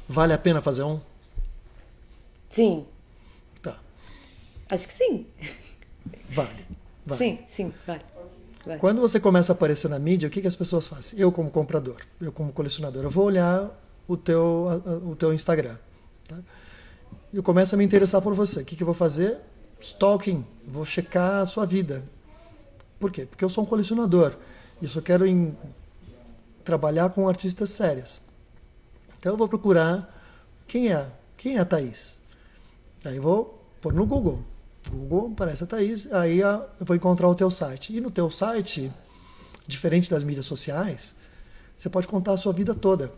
Vale a pena fazer um? Sim. Tá. Acho que sim. Vale. Sim, vale. Quando você começa a aparecer na mídia, o que as pessoas fazem? Eu como comprador, eu como colecionador, eu vou olhar o teu Instagram. Tá? Eu começo a me interessar por você. O que eu vou fazer? Stalking. Vou checar a sua vida. Por quê? Porque eu sou um colecionador. E eu só quero trabalhar com artistas sérias. Então eu vou procurar quem é a Thaís. Aí eu vou pôr no Google. Google, aparece a Thaís, aí eu vou encontrar o teu site. E no teu site, diferente das mídias sociais, você pode contar a sua vida toda.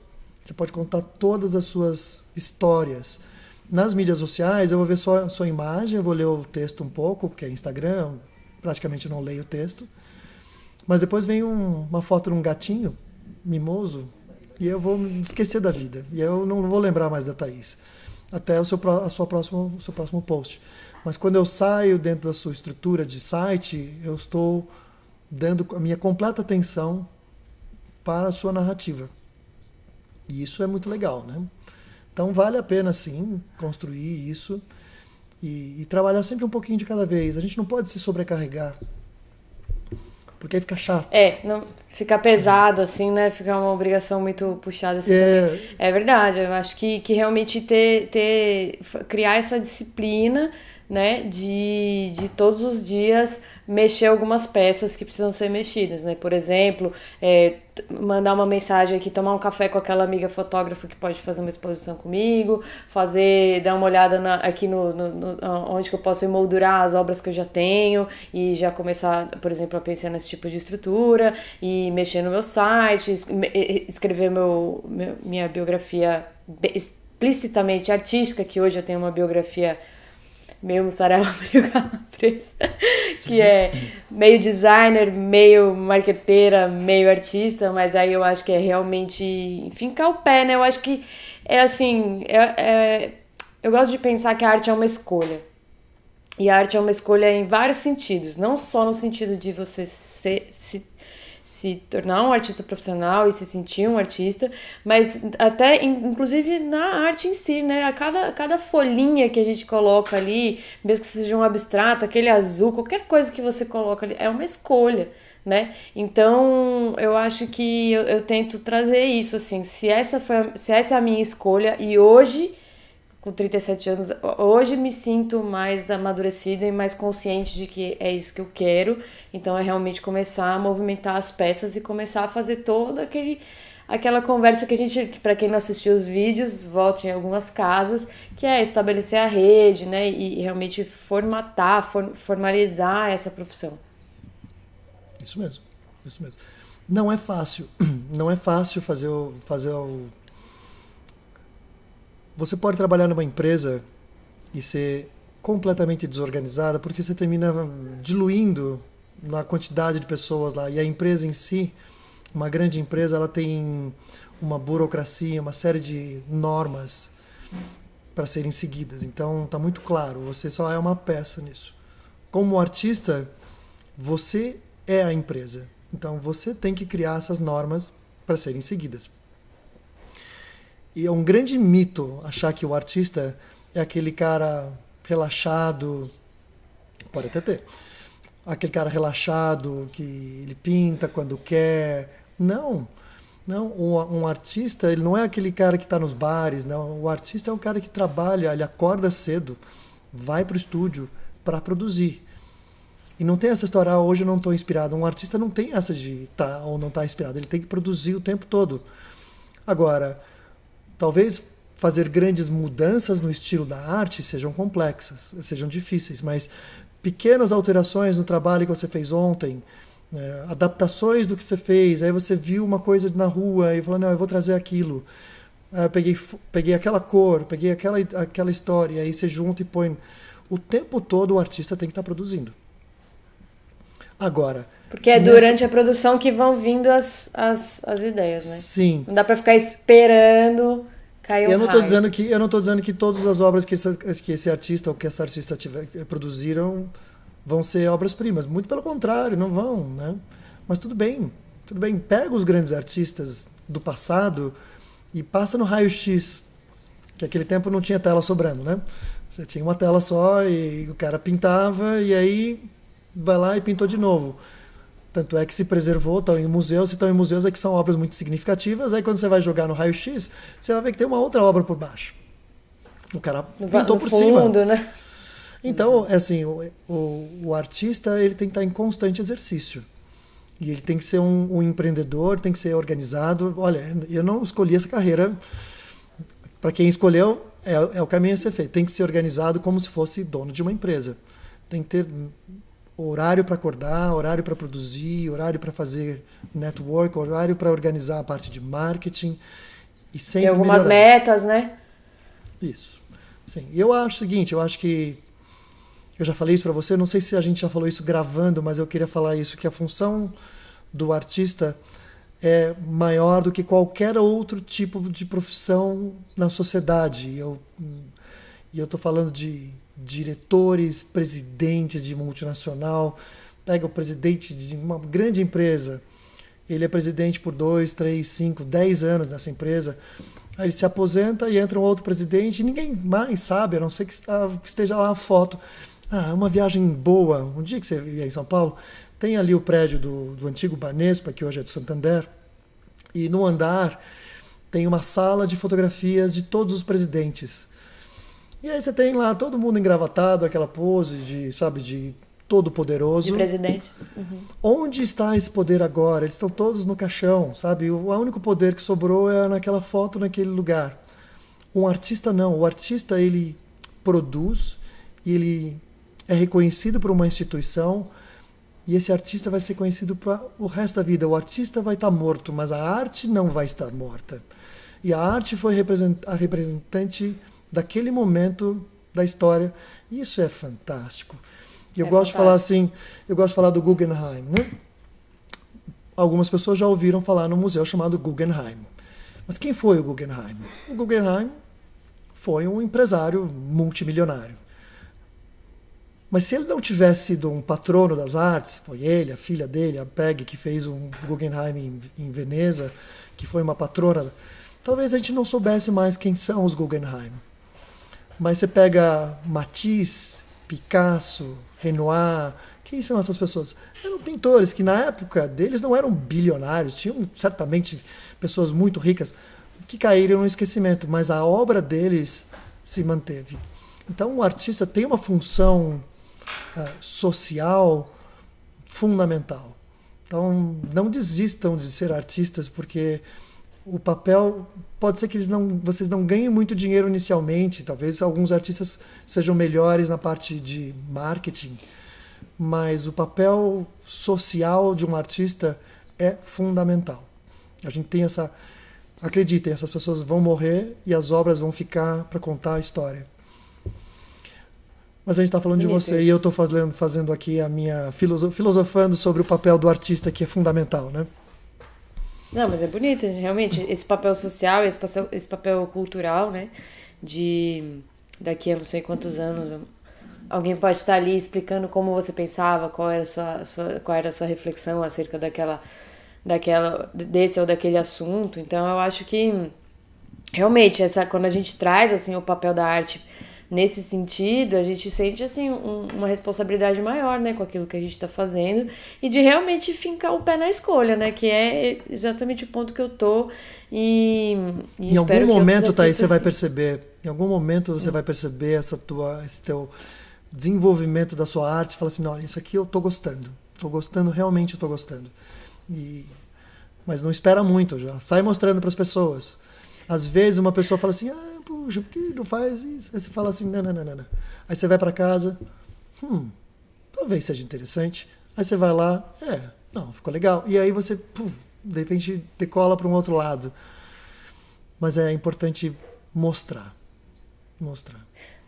Você pode contar todas as suas histórias. Nas mídias sociais, eu vou ver só a sua imagem, eu vou ler o texto um pouco, porque é Instagram, praticamente não leio o texto. Mas depois vem uma foto de um gatinho mimoso, e eu vou me esquecer da vida. E eu não vou lembrar mais da Thaís. Até o seu próximo post. Mas quando eu saio dentro da sua estrutura de site, eu estou dando a minha completa atenção para a sua narrativa. E isso é muito legal, né? Então vale a pena, sim, construir isso e trabalhar sempre um pouquinho de cada vez. A gente não pode se sobrecarregar, porque aí fica chato. Não fica pesado, assim, né? Fica uma obrigação muito puxada, assim, também. É verdade, eu acho que realmente criar essa disciplina, né, de todos os dias mexer algumas peças que precisam ser mexidas, né? Por exemplo, mandar uma mensagem aqui, tomar um café com aquela amiga fotógrafa que pode fazer uma exposição comigo, dar uma olhada aqui onde que eu posso emoldurar as obras que eu já tenho e já começar, por exemplo, a pensar nesse tipo de estrutura e mexer no meu site, escrever minha biografia explicitamente artística, que hoje eu tenho uma biografia meio mussarela, meio calabresa, que é meio designer, meio marqueteira, meio artista, mas aí eu acho que é realmente fincar o pé, né? Eu acho que é assim, eu gosto de pensar que a arte é uma escolha. E a arte é uma escolha em vários sentidos, não só no sentido de você se tornar um artista profissional e se sentir um artista, mas até, inclusive, na arte em si, né? A cada folhinha que a gente coloca ali, mesmo que seja um abstrato, aquele azul, qualquer coisa que você coloca ali, é uma escolha, né? Então, eu acho que eu tento trazer isso, assim, se essa é a minha escolha e hoje, com 37 anos. Hoje me sinto mais amadurecida e mais consciente de que é isso que eu quero. Então é realmente começar a movimentar as peças e começar a fazer toda aquela conversa que a gente, que para quem não assistiu os vídeos, volte em algumas casas, que é estabelecer a rede, né? E realmente formatar, formalizar essa profissão. Isso mesmo, isso mesmo. Não é fácil, não é fácil fazer o... Você pode trabalhar numa empresa e ser completamente desorganizada porque você termina diluindo na quantidade de pessoas lá. E a empresa em si, uma grande empresa, ela tem uma burocracia, uma série de normas para serem seguidas. Então está muito claro, você só é uma peça nisso. Como artista, você é a empresa. Então você tem que criar essas normas para serem seguidas. E é um grande mito achar que o artista é aquele cara relaxado, pode até ter, aquele cara relaxado que ele pinta quando quer. Não, não. Um artista, ele não é aquele cara que está nos bares, não. O artista é um cara que trabalha, ele acorda cedo, vai para o estúdio para produzir. E não tem essa história, hoje eu não estou inspirado. Um artista não tem essa de estar ou não estar inspirado, ele tem que produzir o tempo todo. Agora, talvez fazer grandes mudanças no estilo da arte sejam complexas, sejam difíceis, mas pequenas alterações no trabalho que você fez ontem, adaptações do que você fez, aí você viu uma coisa na rua e falou, não, eu vou trazer aquilo. Aí eu peguei aquela cor, peguei aquela história, aí você junta e põe. O tempo todo o artista tem que estar produzindo. Agora... Porque é durante a produção que vão vindo as ideias, né? Sim. Não dá pra ficar esperando cair Eu um não estou raio. dizendo que todas as obras que esse artista ou que essa artista produziram vão ser obras-primas. Muito pelo contrário, não vão, né? Mas tudo bem, tudo bem. Pega os grandes artistas do passado e passa no raio-x, que naquele tempo não tinha tela sobrando, né? Você tinha uma tela só e o cara pintava e aí vai lá e pintou de novo. Tanto é que se preservou, estão em museus, se estão em museus é que são obras muito significativas, aí quando você vai jogar no raio-x, você vai ver que tem uma outra obra por baixo. O cara pintou por cima. Né? Então, assim, o artista ele tem que estar em constante exercício. E ele tem que ser um empreendedor, tem que ser organizado. Olha, eu não escolhi essa carreira. Para quem escolheu, é o caminho a ser feito. Tem que ser organizado como se fosse dono de uma empresa. Tem que ter horário para acordar, horário para produzir, horário para fazer network, horário para organizar a parte de marketing e sempre tem algumas melhorar. metas, né? Isso. Sim. E eu acho o seguinte, eu acho que eu já falei isso para você, não sei se a gente já falou isso gravando, mas eu queria falar isso, que a função do artista é maior do que qualquer outro tipo de profissão na sociedade. E eu estou falando de diretores, presidentes de multinacional. Pega o presidente de uma grande empresa, ele é presidente por 2, 3, 5, 10 anos nessa empresa, aí ele se aposenta e entra um outro presidente e ninguém mais sabe, a não ser que esteja lá a foto. Uma viagem boa, um dia que você ia em São Paulo, tem ali o prédio do antigo Banespa, que hoje é do Santander, e no andar tem uma sala de fotografias de todos os presidentes. E aí você tem lá todo mundo engravatado, aquela pose de todo poderoso. De presidente. Uhum. Onde está esse poder agora? Eles estão todos no caixão, sabe? O único poder que sobrou é naquela foto, naquele lugar. Um artista não. O artista, ele produz e ele é reconhecido por uma instituição e esse artista vai ser conhecido para o resto da vida. O artista vai estar morto, mas a arte não vai estar morta. E a arte foi a representante daquele momento da história. Isso é fantástico. Eu gosto de falar assim, eu gosto de falar do Guggenheim, né? Algumas pessoas já ouviram falar no museu chamado Guggenheim. Mas quem foi o Guggenheim? O Guggenheim foi um empresário multimilionário. Mas se ele não tivesse sido um patrono das artes, foi ele, a filha dele, a Peggy, que fez um Guggenheim em Veneza, que foi uma patrona, talvez a gente não soubesse mais quem são os Guggenheim. Mas você pega Matisse, Picasso, Renoir, quem são essas pessoas? Eram pintores que na época deles não eram bilionários, tinham certamente pessoas muito ricas que caíram no esquecimento, mas a obra deles se manteve. Então o artista tem uma função social fundamental. Então não desistam de ser artistas, porque o papel pode ser que vocês não ganhem muito dinheiro inicialmente, talvez alguns artistas sejam melhores na parte de marketing, mas o papel social de um artista é fundamental. A gente tem acreditem, essas pessoas vão morrer e as obras vão ficar para contar a história. Mas a gente está falando de você e eu estou fazendo aqui a minha filosofando sobre o papel do artista, que é fundamental, né? Não, mas é bonito, realmente, esse papel social, esse papel cultural, né? Daqui a não sei quantos anos, alguém pode estar ali explicando como você pensava, qual era a sua reflexão acerca desse ou daquele assunto. Então, eu acho que, realmente, quando a gente traz, assim, o papel da arte nesse sentido, a gente sente, assim, uma responsabilidade maior, né, com aquilo que a gente está fazendo e de realmente fincar o pé na escolha, né, que é exatamente o ponto que eu tô e em algum momento, Thaís, você vai perceber, em algum momento você vai perceber esse teu desenvolvimento da sua arte e falar assim, olha, isso aqui eu tô gostando, realmente eu tô gostando. Mas não espera muito já, sai mostrando para as pessoas. Às vezes uma pessoa fala assim, puxa, por que não faz isso? Aí você fala assim, não. Aí você vai para casa, talvez seja interessante. Aí você vai lá, não, ficou legal. E aí você, de repente, decola para um outro lado. Mas é importante mostrar.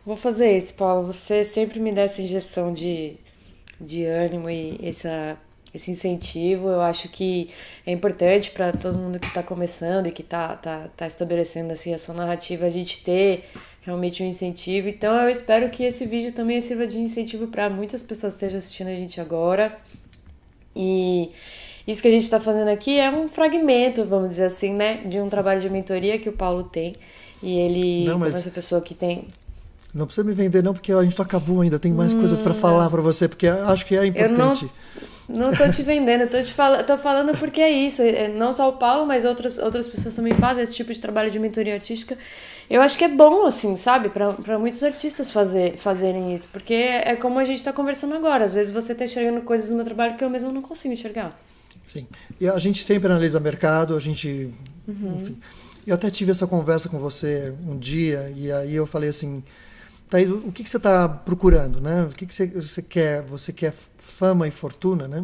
Vou fazer isso, Paulo. Você sempre me dá essa injeção de ânimo e esse incentivo. Eu acho que é importante para todo mundo que está começando e que tá estabelecendo assim, a sua narrativa, a gente ter realmente um incentivo. Então eu espero que esse vídeo também sirva de incentivo para muitas pessoas que estejam assistindo a gente agora. E isso que a gente está fazendo aqui é um fragmento, vamos dizer assim, né, de um trabalho de mentoria que o Paulo tem. E ele, como essa pessoa que tem... Não precisa me vender não, porque a gente não acabou ainda, tem mais coisas para falar para você, porque acho que é importante. Não tô te vendendo, tô falando porque é isso. Não só o Paulo, mas outras pessoas também fazem esse tipo de trabalho de mentoria artística. Eu acho que é bom, assim, sabe? Pra muitos artistas fazerem isso. Porque é como a gente tá conversando agora. Às vezes você tá enxergando coisas no meu trabalho que eu mesmo não consigo enxergar. Sim. E a gente sempre analisa mercado, a gente... Enfim. Eu até tive essa conversa com você um dia, e aí eu falei assim... Thaís, o que você está procurando, né? O que você quer? Você quer fama e fortuna, né?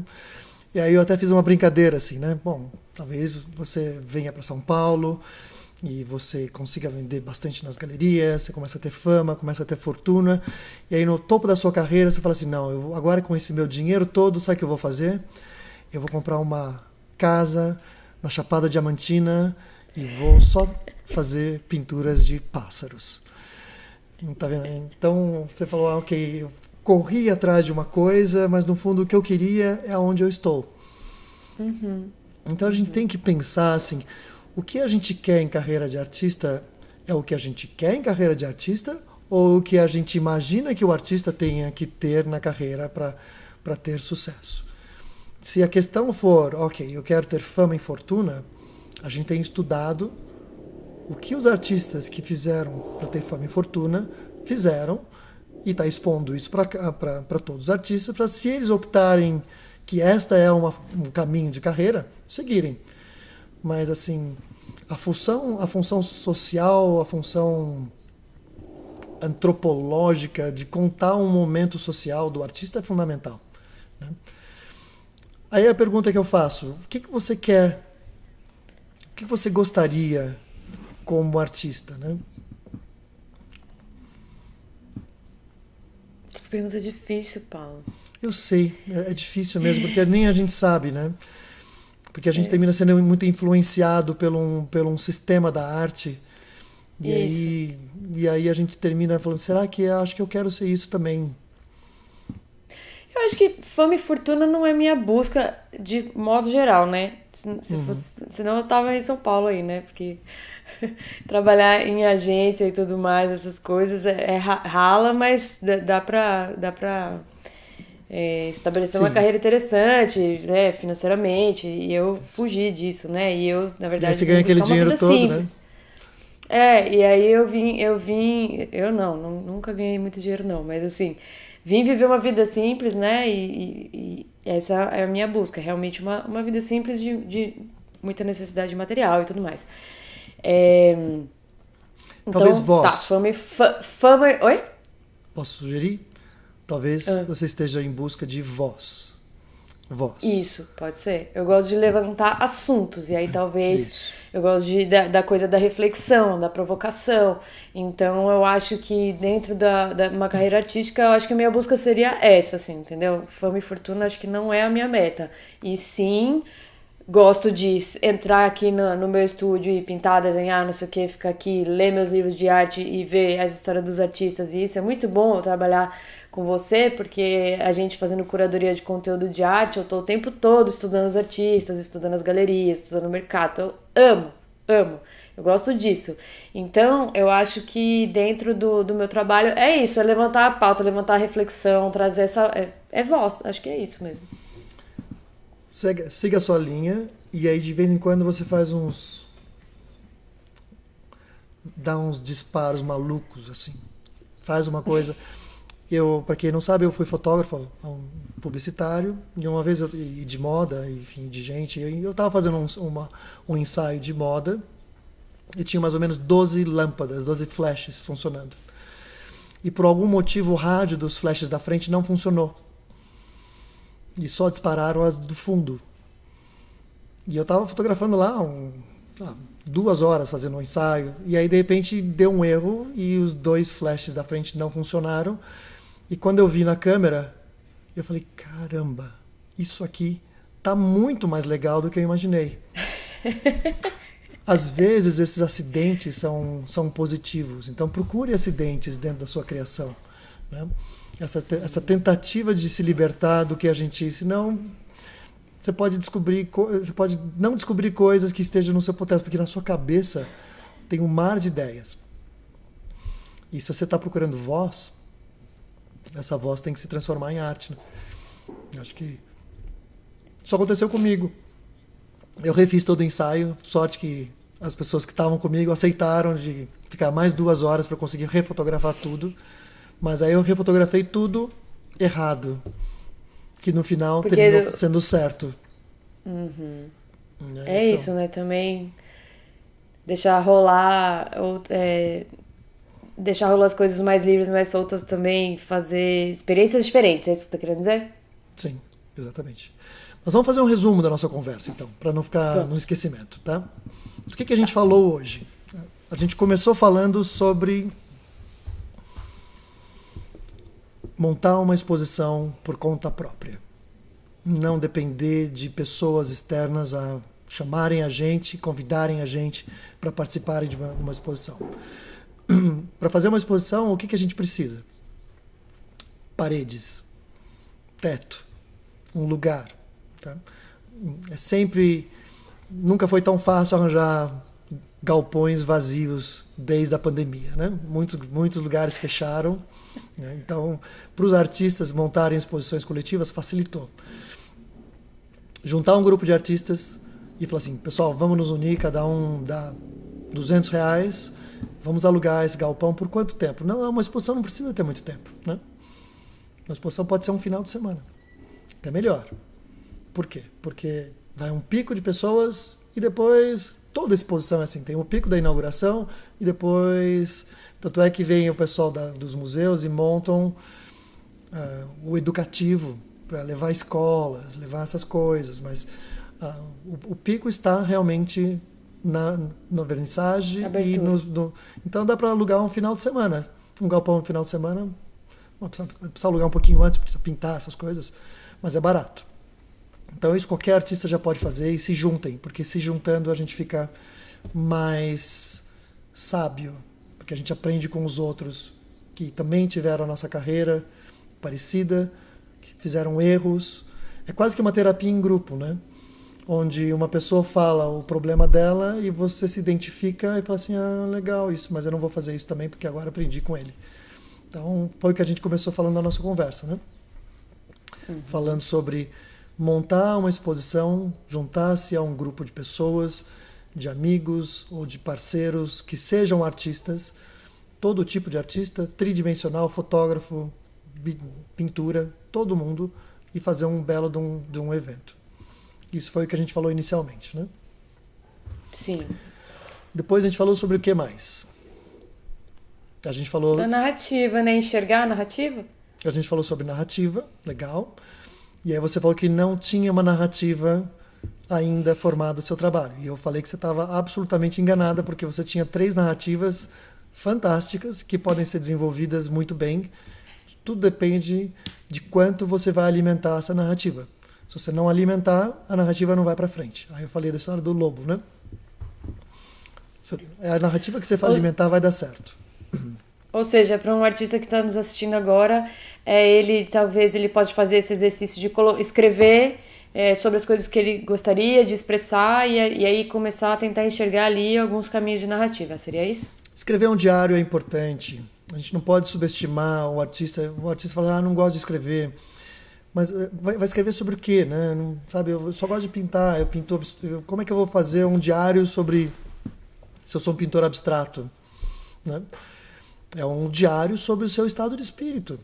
E aí eu até fiz uma brincadeira assim, né? Bom, talvez você venha para São Paulo e você consiga vender bastante nas galerias, você começa a ter fama, começa a ter fortuna, e aí no topo da sua carreira você fala assim, não, agora com esse meu dinheiro todo, sabe o que eu vou fazer? Eu vou comprar uma casa na Chapada Diamantina e vou só fazer pinturas de pássaros. Tá vendo? Então você falou, ok, eu corri atrás de uma coisa, mas no fundo o que eu queria é onde eu estou. Então a gente tem que pensar assim, o que a gente quer em carreira de artista é o que a gente quer em carreira de artista ou o que a gente imagina que o artista tenha que ter na carreira para ter sucesso. Se a questão for, ok, eu quero ter fama e fortuna, a gente tem estudado o que os artistas que fizeram para ter fama e fortuna fizeram e está expondo isso para todos os artistas, para se eles optarem que esta é um caminho de carreira, seguirem. Mas assim, a função social, a função antropológica de contar um momento social do artista é fundamental, né? Aí a pergunta que eu faço, o que você quer, o que você gostaria como artista, né? Que pergunta difícil, Paulo. Eu sei, é difícil mesmo, porque nem a gente sabe, né? Porque a gente termina sendo muito influenciado por um sistema da arte. E aí a gente termina falando, será que eu acho que eu quero ser isso também? Eu acho que fama e fortuna não é minha busca de modo geral, né? Senão eu tava em São Paulo aí, né? Porque trabalhar em agência e tudo mais, essas coisas, rala, mas dá pra estabelecer uma carreira interessante, né, financeiramente, e eu fugi disso, né? E eu, na verdade, e aí você ganha aquele dinheiro todo, simples, né? E aí eu nunca ganhei muito dinheiro não, mas assim, vim viver uma vida simples, né? E essa é a minha busca, realmente uma vida simples de muita necessidade material e tudo mais. É, Talvez então, tá, voz. fama. Oi? Posso sugerir? Talvez Ah, você esteja em busca de voz. Voz. isso, pode ser. Eu gosto de levantar assuntos, e aí talvez Isso. eu gosto da coisa da reflexão, da provocação. Então eu acho que dentro da uma carreira artística, eu acho que a minha busca seria essa, assim, entendeu? Fama e fortuna acho que não é a minha meta. E sim, gosto de entrar aqui no meu estúdio e pintar, desenhar, não sei o que, ficar aqui, ler meus livros de arte e ver as histórias dos artistas. E isso é muito bom eu trabalhar com você, porque a gente fazendo curadoria de conteúdo de arte, eu tô o tempo todo estudando os artistas, estudando as galerias, estudando o mercado. Eu amo. Eu gosto disso. Então, eu acho que dentro do meu trabalho é isso, é levantar a pauta, levantar a reflexão, trazer essa. É voz, acho que é isso mesmo. Siga a sua linha e aí de vez em quando você faz dá uns disparos malucos assim. Faz uma coisa. Para quem não sabe, eu fui fotógrafo, publicitário, e uma vez e de moda, enfim, de gente, e eu estava fazendo um ensaio de moda e tinha mais ou menos 12 lâmpadas, 12 flashes funcionando. E por algum motivo o rádio dos flashes da frente não funcionou. E só dispararam as do fundo. E eu estava fotografando lá 2 horas fazendo um ensaio. E aí de repente deu um erro e os 2 flashes da frente não funcionaram. E quando eu vi na câmera, eu falei, caramba, isso aqui tá muito mais legal do que eu imaginei. Às vezes esses acidentes são positivos. Então procure acidentes dentro da sua criação, né? Essa tentativa de se libertar do que a gente... Senão você pode não descobrir coisas que estejam no seu potencial, porque na sua cabeça tem um mar de ideias. E se você está procurando voz, essa voz tem que se transformar em arte, né? Acho que isso aconteceu comigo. Eu refiz todo o ensaio, sorte que as pessoas que estavam comigo aceitaram de ficar mais 2 horas para conseguir refotografar tudo. Mas aí eu refotografei tudo errado, que no final terminou sendo certo. Uhum. É isso, né? Também deixar rolar, deixar rolar as coisas mais livres, mais soltas também, fazer experiências diferentes, é isso que você tá querendo dizer? Sim, exatamente. Mas vamos fazer um resumo da nossa conversa, então, para não ficar no esquecimento, tá? Do que a gente falou hoje? A gente começou falando sobre montar uma exposição por conta própria. Não depender de pessoas externas a chamarem a gente, convidarem a gente para participarem de uma exposição. Para fazer uma exposição, o que a gente precisa? Paredes, teto, um lugar. Tá? Nunca foi tão fácil arranjar galpões vazios desde a pandemia, né? Muitos lugares fecharam, né? Então, para os artistas montarem exposições coletivas facilitou. Juntar um grupo de artistas e falar assim, pessoal, vamos nos unir, cada um dá R$ 200, vamos alugar esse galpão por quanto tempo? Não, uma exposição não precisa ter muito tempo, né? Uma exposição pode ser um final de semana, até melhor. Por quê? Porque vai um pico de pessoas e depois toda exposição é assim, tem o pico da inauguração e depois, tanto é que vem o pessoal dos museus e montam o educativo para levar escolas, levar essas coisas, mas o pico está realmente na vernissage e então dá para alugar um final de semana, um galpão no final de semana, precisa alugar um pouquinho antes, precisa pintar essas coisas, mas é barato. Então isso qualquer artista já pode fazer e se juntem, porque se juntando a gente fica mais sábio, porque a gente aprende com os outros que também tiveram a nossa carreira parecida, que fizeram erros. É quase que uma terapia em grupo, né? Onde uma pessoa fala o problema dela e você se identifica e fala assim, legal isso, mas eu não vou fazer isso também porque agora aprendi com ele. Então foi o que a gente começou falando na nossa conversa, né? Uhum. Falando sobre montar uma exposição, juntar-se a um grupo de pessoas de amigos ou de parceiros que sejam artistas, todo tipo de artista, tridimensional, fotógrafo, pintura, todo mundo, e fazer um belo de um evento. Isso foi o que a gente falou inicialmente, né? Sim. Depois a gente falou sobre o que mais? A gente falou... Da narrativa, né? Enxergar a narrativa? A gente falou sobre narrativa, legal. E aí você falou que não tinha uma narrativa ainda formada do seu trabalho. E eu falei que você estava absolutamente enganada, porque você tinha 3 narrativas fantásticas que podem ser desenvolvidas muito bem. Tudo depende de quanto você vai alimentar essa narrativa. Se você não alimentar, a narrativa não vai para frente. Aí eu falei da história do lobo, né? A narrativa que você for alimentar vai dar certo. Ou seja, para um artista que está nos assistindo agora, ele pode fazer esse exercício de escrever sobre as coisas que ele gostaria de expressar e aí começar a tentar enxergar ali alguns caminhos de narrativa. Seria isso? Escrever um diário é importante. A gente não pode subestimar o artista. O artista fala, não gosto de escrever. Mas vai escrever sobre o quê, né? Não, sabe, eu só gosto de pintar. Eu pinto, como é que eu vou fazer um diário sobre se eu sou um pintor abstrato, né? É um diário sobre o seu estado de espírito.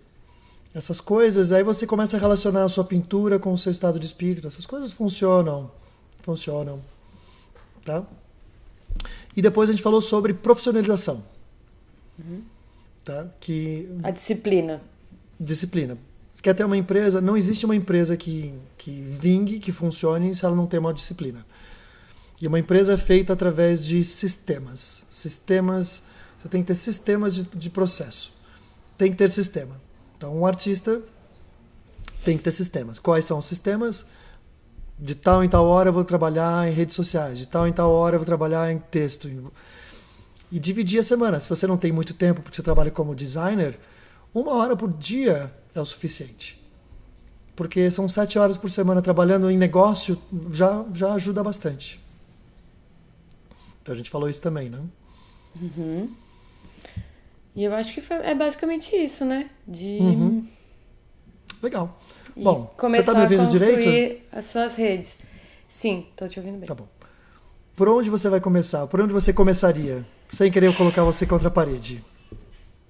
Essas coisas, aí você começa a relacionar a sua pintura com o seu estado de espírito. Essas coisas funcionam. Tá? E depois a gente falou sobre profissionalização. Tá? A disciplina. Disciplina. Você quer ter uma empresa, não existe uma empresa que vingue, que funcione, se ela não tem uma disciplina. E uma empresa é feita através de sistemas. Você tem que ter sistemas de processo. Tem que ter sistema. Então, um artista tem que ter sistemas. Quais são os sistemas? De tal em tal hora eu vou trabalhar em redes sociais. De tal em tal hora eu vou trabalhar em texto. E dividir a semana. Se você não tem muito tempo porque você trabalha como designer, 1 hora por dia é o suficiente. Porque são 7 horas por semana trabalhando em negócio, já ajuda bastante. Então a gente falou isso também, né? Uhum. E eu acho que é basicamente isso, né? Legal. E bom, começar você tá me ouvindo a construir direito? as suas redes. Sim, tô te ouvindo bem. Tá bom. Por onde você vai começar? Por onde você começaria? Sem querer eu colocar você contra a parede.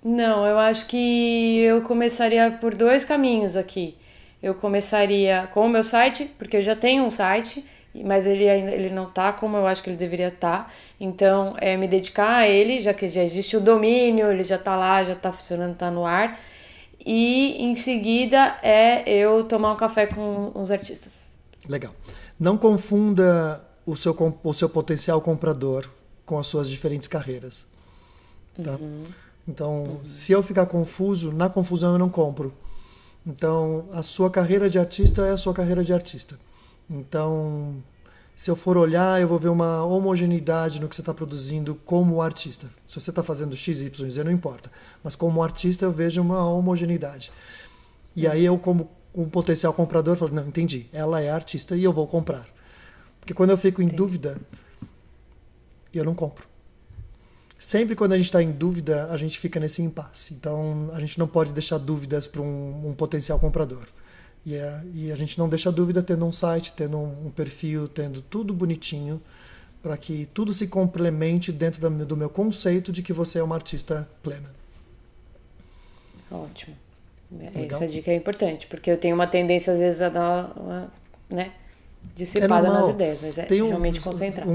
Não, eu acho que eu começaria por 2 caminhos aqui. Eu começaria com o meu site, porque eu já tenho um site, mas ele não tá como eu acho que ele deveria estar. Então, me dedicar a ele, já que já existe o domínio, ele já tá lá, já tá funcionando, tá no ar. E, em seguida, eu tomar um café com os artistas. Legal. Não confunda o seu potencial comprador com as suas diferentes carreiras. Tá? Então, se eu ficar confuso, na confusão eu não compro. Então, a sua carreira de artista é a sua carreira de artista. Então, se eu for olhar, eu vou ver uma homogeneidade no que você está produzindo como artista. Se você está fazendo X, Y, Z, não importa. Mas como artista, eu vejo uma homogeneidade. E aí eu, como um potencial comprador, falo, não, entendi. Ela é artista e eu vou comprar. Porque quando eu fico em dúvida, eu não compro. Sempre quando a gente está em dúvida, a gente fica nesse impasse. Então, a gente não pode deixar dúvidas para um potencial comprador. E a gente não deixa dúvida tendo um site, tendo um perfil, tendo tudo bonitinho, para que tudo se complemente dentro do meu conceito de que você é uma artista plena. Ótimo. Legal. Essa dica é importante, porque eu tenho uma tendência, às vezes, a dar uma, dissipada nas ideias, mas realmente concentrar.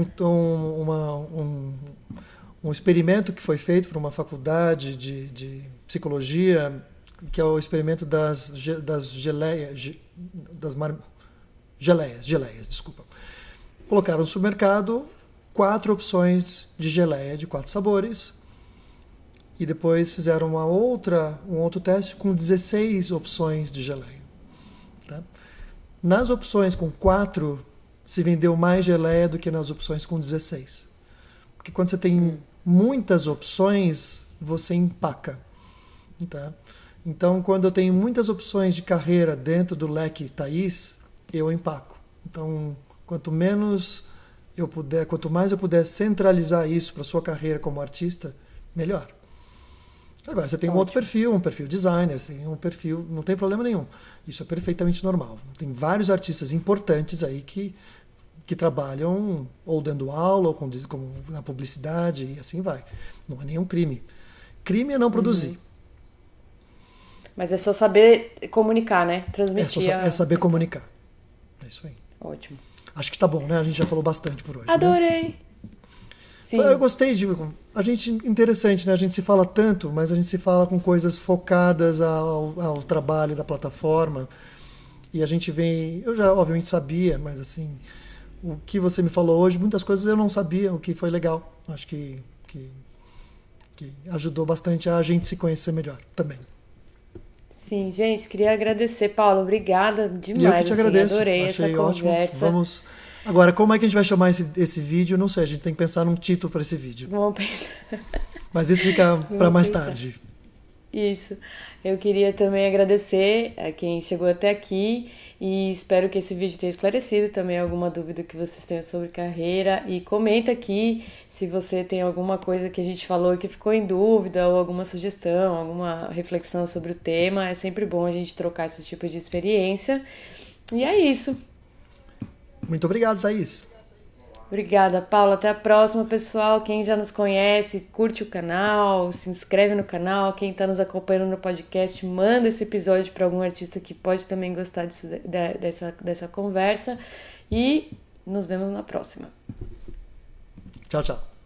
Um experimento que foi feito por uma faculdade de psicologia, que é o experimento das geleias, desculpa. Colocaram no supermercado 4 opções de geleia de 4 sabores e depois fizeram um outro teste com 16 opções de geleia. Tá? Nas opções com 4 se vendeu mais geleia do que nas opções com 16. Porque quando você tem muitas opções, você empaca. Tá? Então, quando eu tenho muitas opções de carreira dentro do leque Thaís, eu empaco. Então, quanto mais eu puder centralizar isso para a sua carreira como artista, melhor. Agora, você tem um outro perfil, um perfil designer, assim, um perfil, não tem problema nenhum. Isso é perfeitamente normal. Tem vários artistas importantes aí que que trabalham ou dando aula, ou como na publicidade, e assim vai. Não é nenhum crime. Crime é não produzir. Mas é só saber comunicar, né? Transmitir É saber comunicar. É isso aí. Ótimo. Acho que tá bom, né? A gente já falou bastante por hoje. Adorei! Né? Sim. Eu gostei de... Interessante, né? A gente se fala tanto, mas a gente se fala com coisas focadas ao trabalho da plataforma. E a gente vem... Eu já, obviamente, sabia, mas assim... O que você me falou hoje, muitas coisas eu não sabia, o que foi legal. Acho que ajudou bastante a gente se conhecer melhor também. Sim, gente, queria agradecer, Paulo. Obrigada demais. Eu que te agradeço. Adorei Achei essa ótimo. conversa. Vamos... Agora, como é que a gente vai chamar esse vídeo? Não sei, a gente tem que pensar num título para esse vídeo. Vamos pensar. Mas isso fica para mais tarde. Isso. Eu queria também agradecer a quem chegou até aqui e espero que esse vídeo tenha esclarecido também alguma dúvida que vocês tenham sobre carreira. E comenta aqui se você tem alguma coisa que a gente falou e que ficou em dúvida ou alguma sugestão, alguma reflexão sobre o tema. É sempre bom a gente trocar esse tipo de experiência. E é isso. Muito obrigado, Thaís. Obrigada, Paula. Até a próxima, pessoal. Quem já nos conhece, curte o canal, se inscreve no canal. Quem está nos acompanhando no podcast, manda esse episódio para algum artista que pode também gostar dessa conversa. E nos vemos na próxima. Tchau, tchau.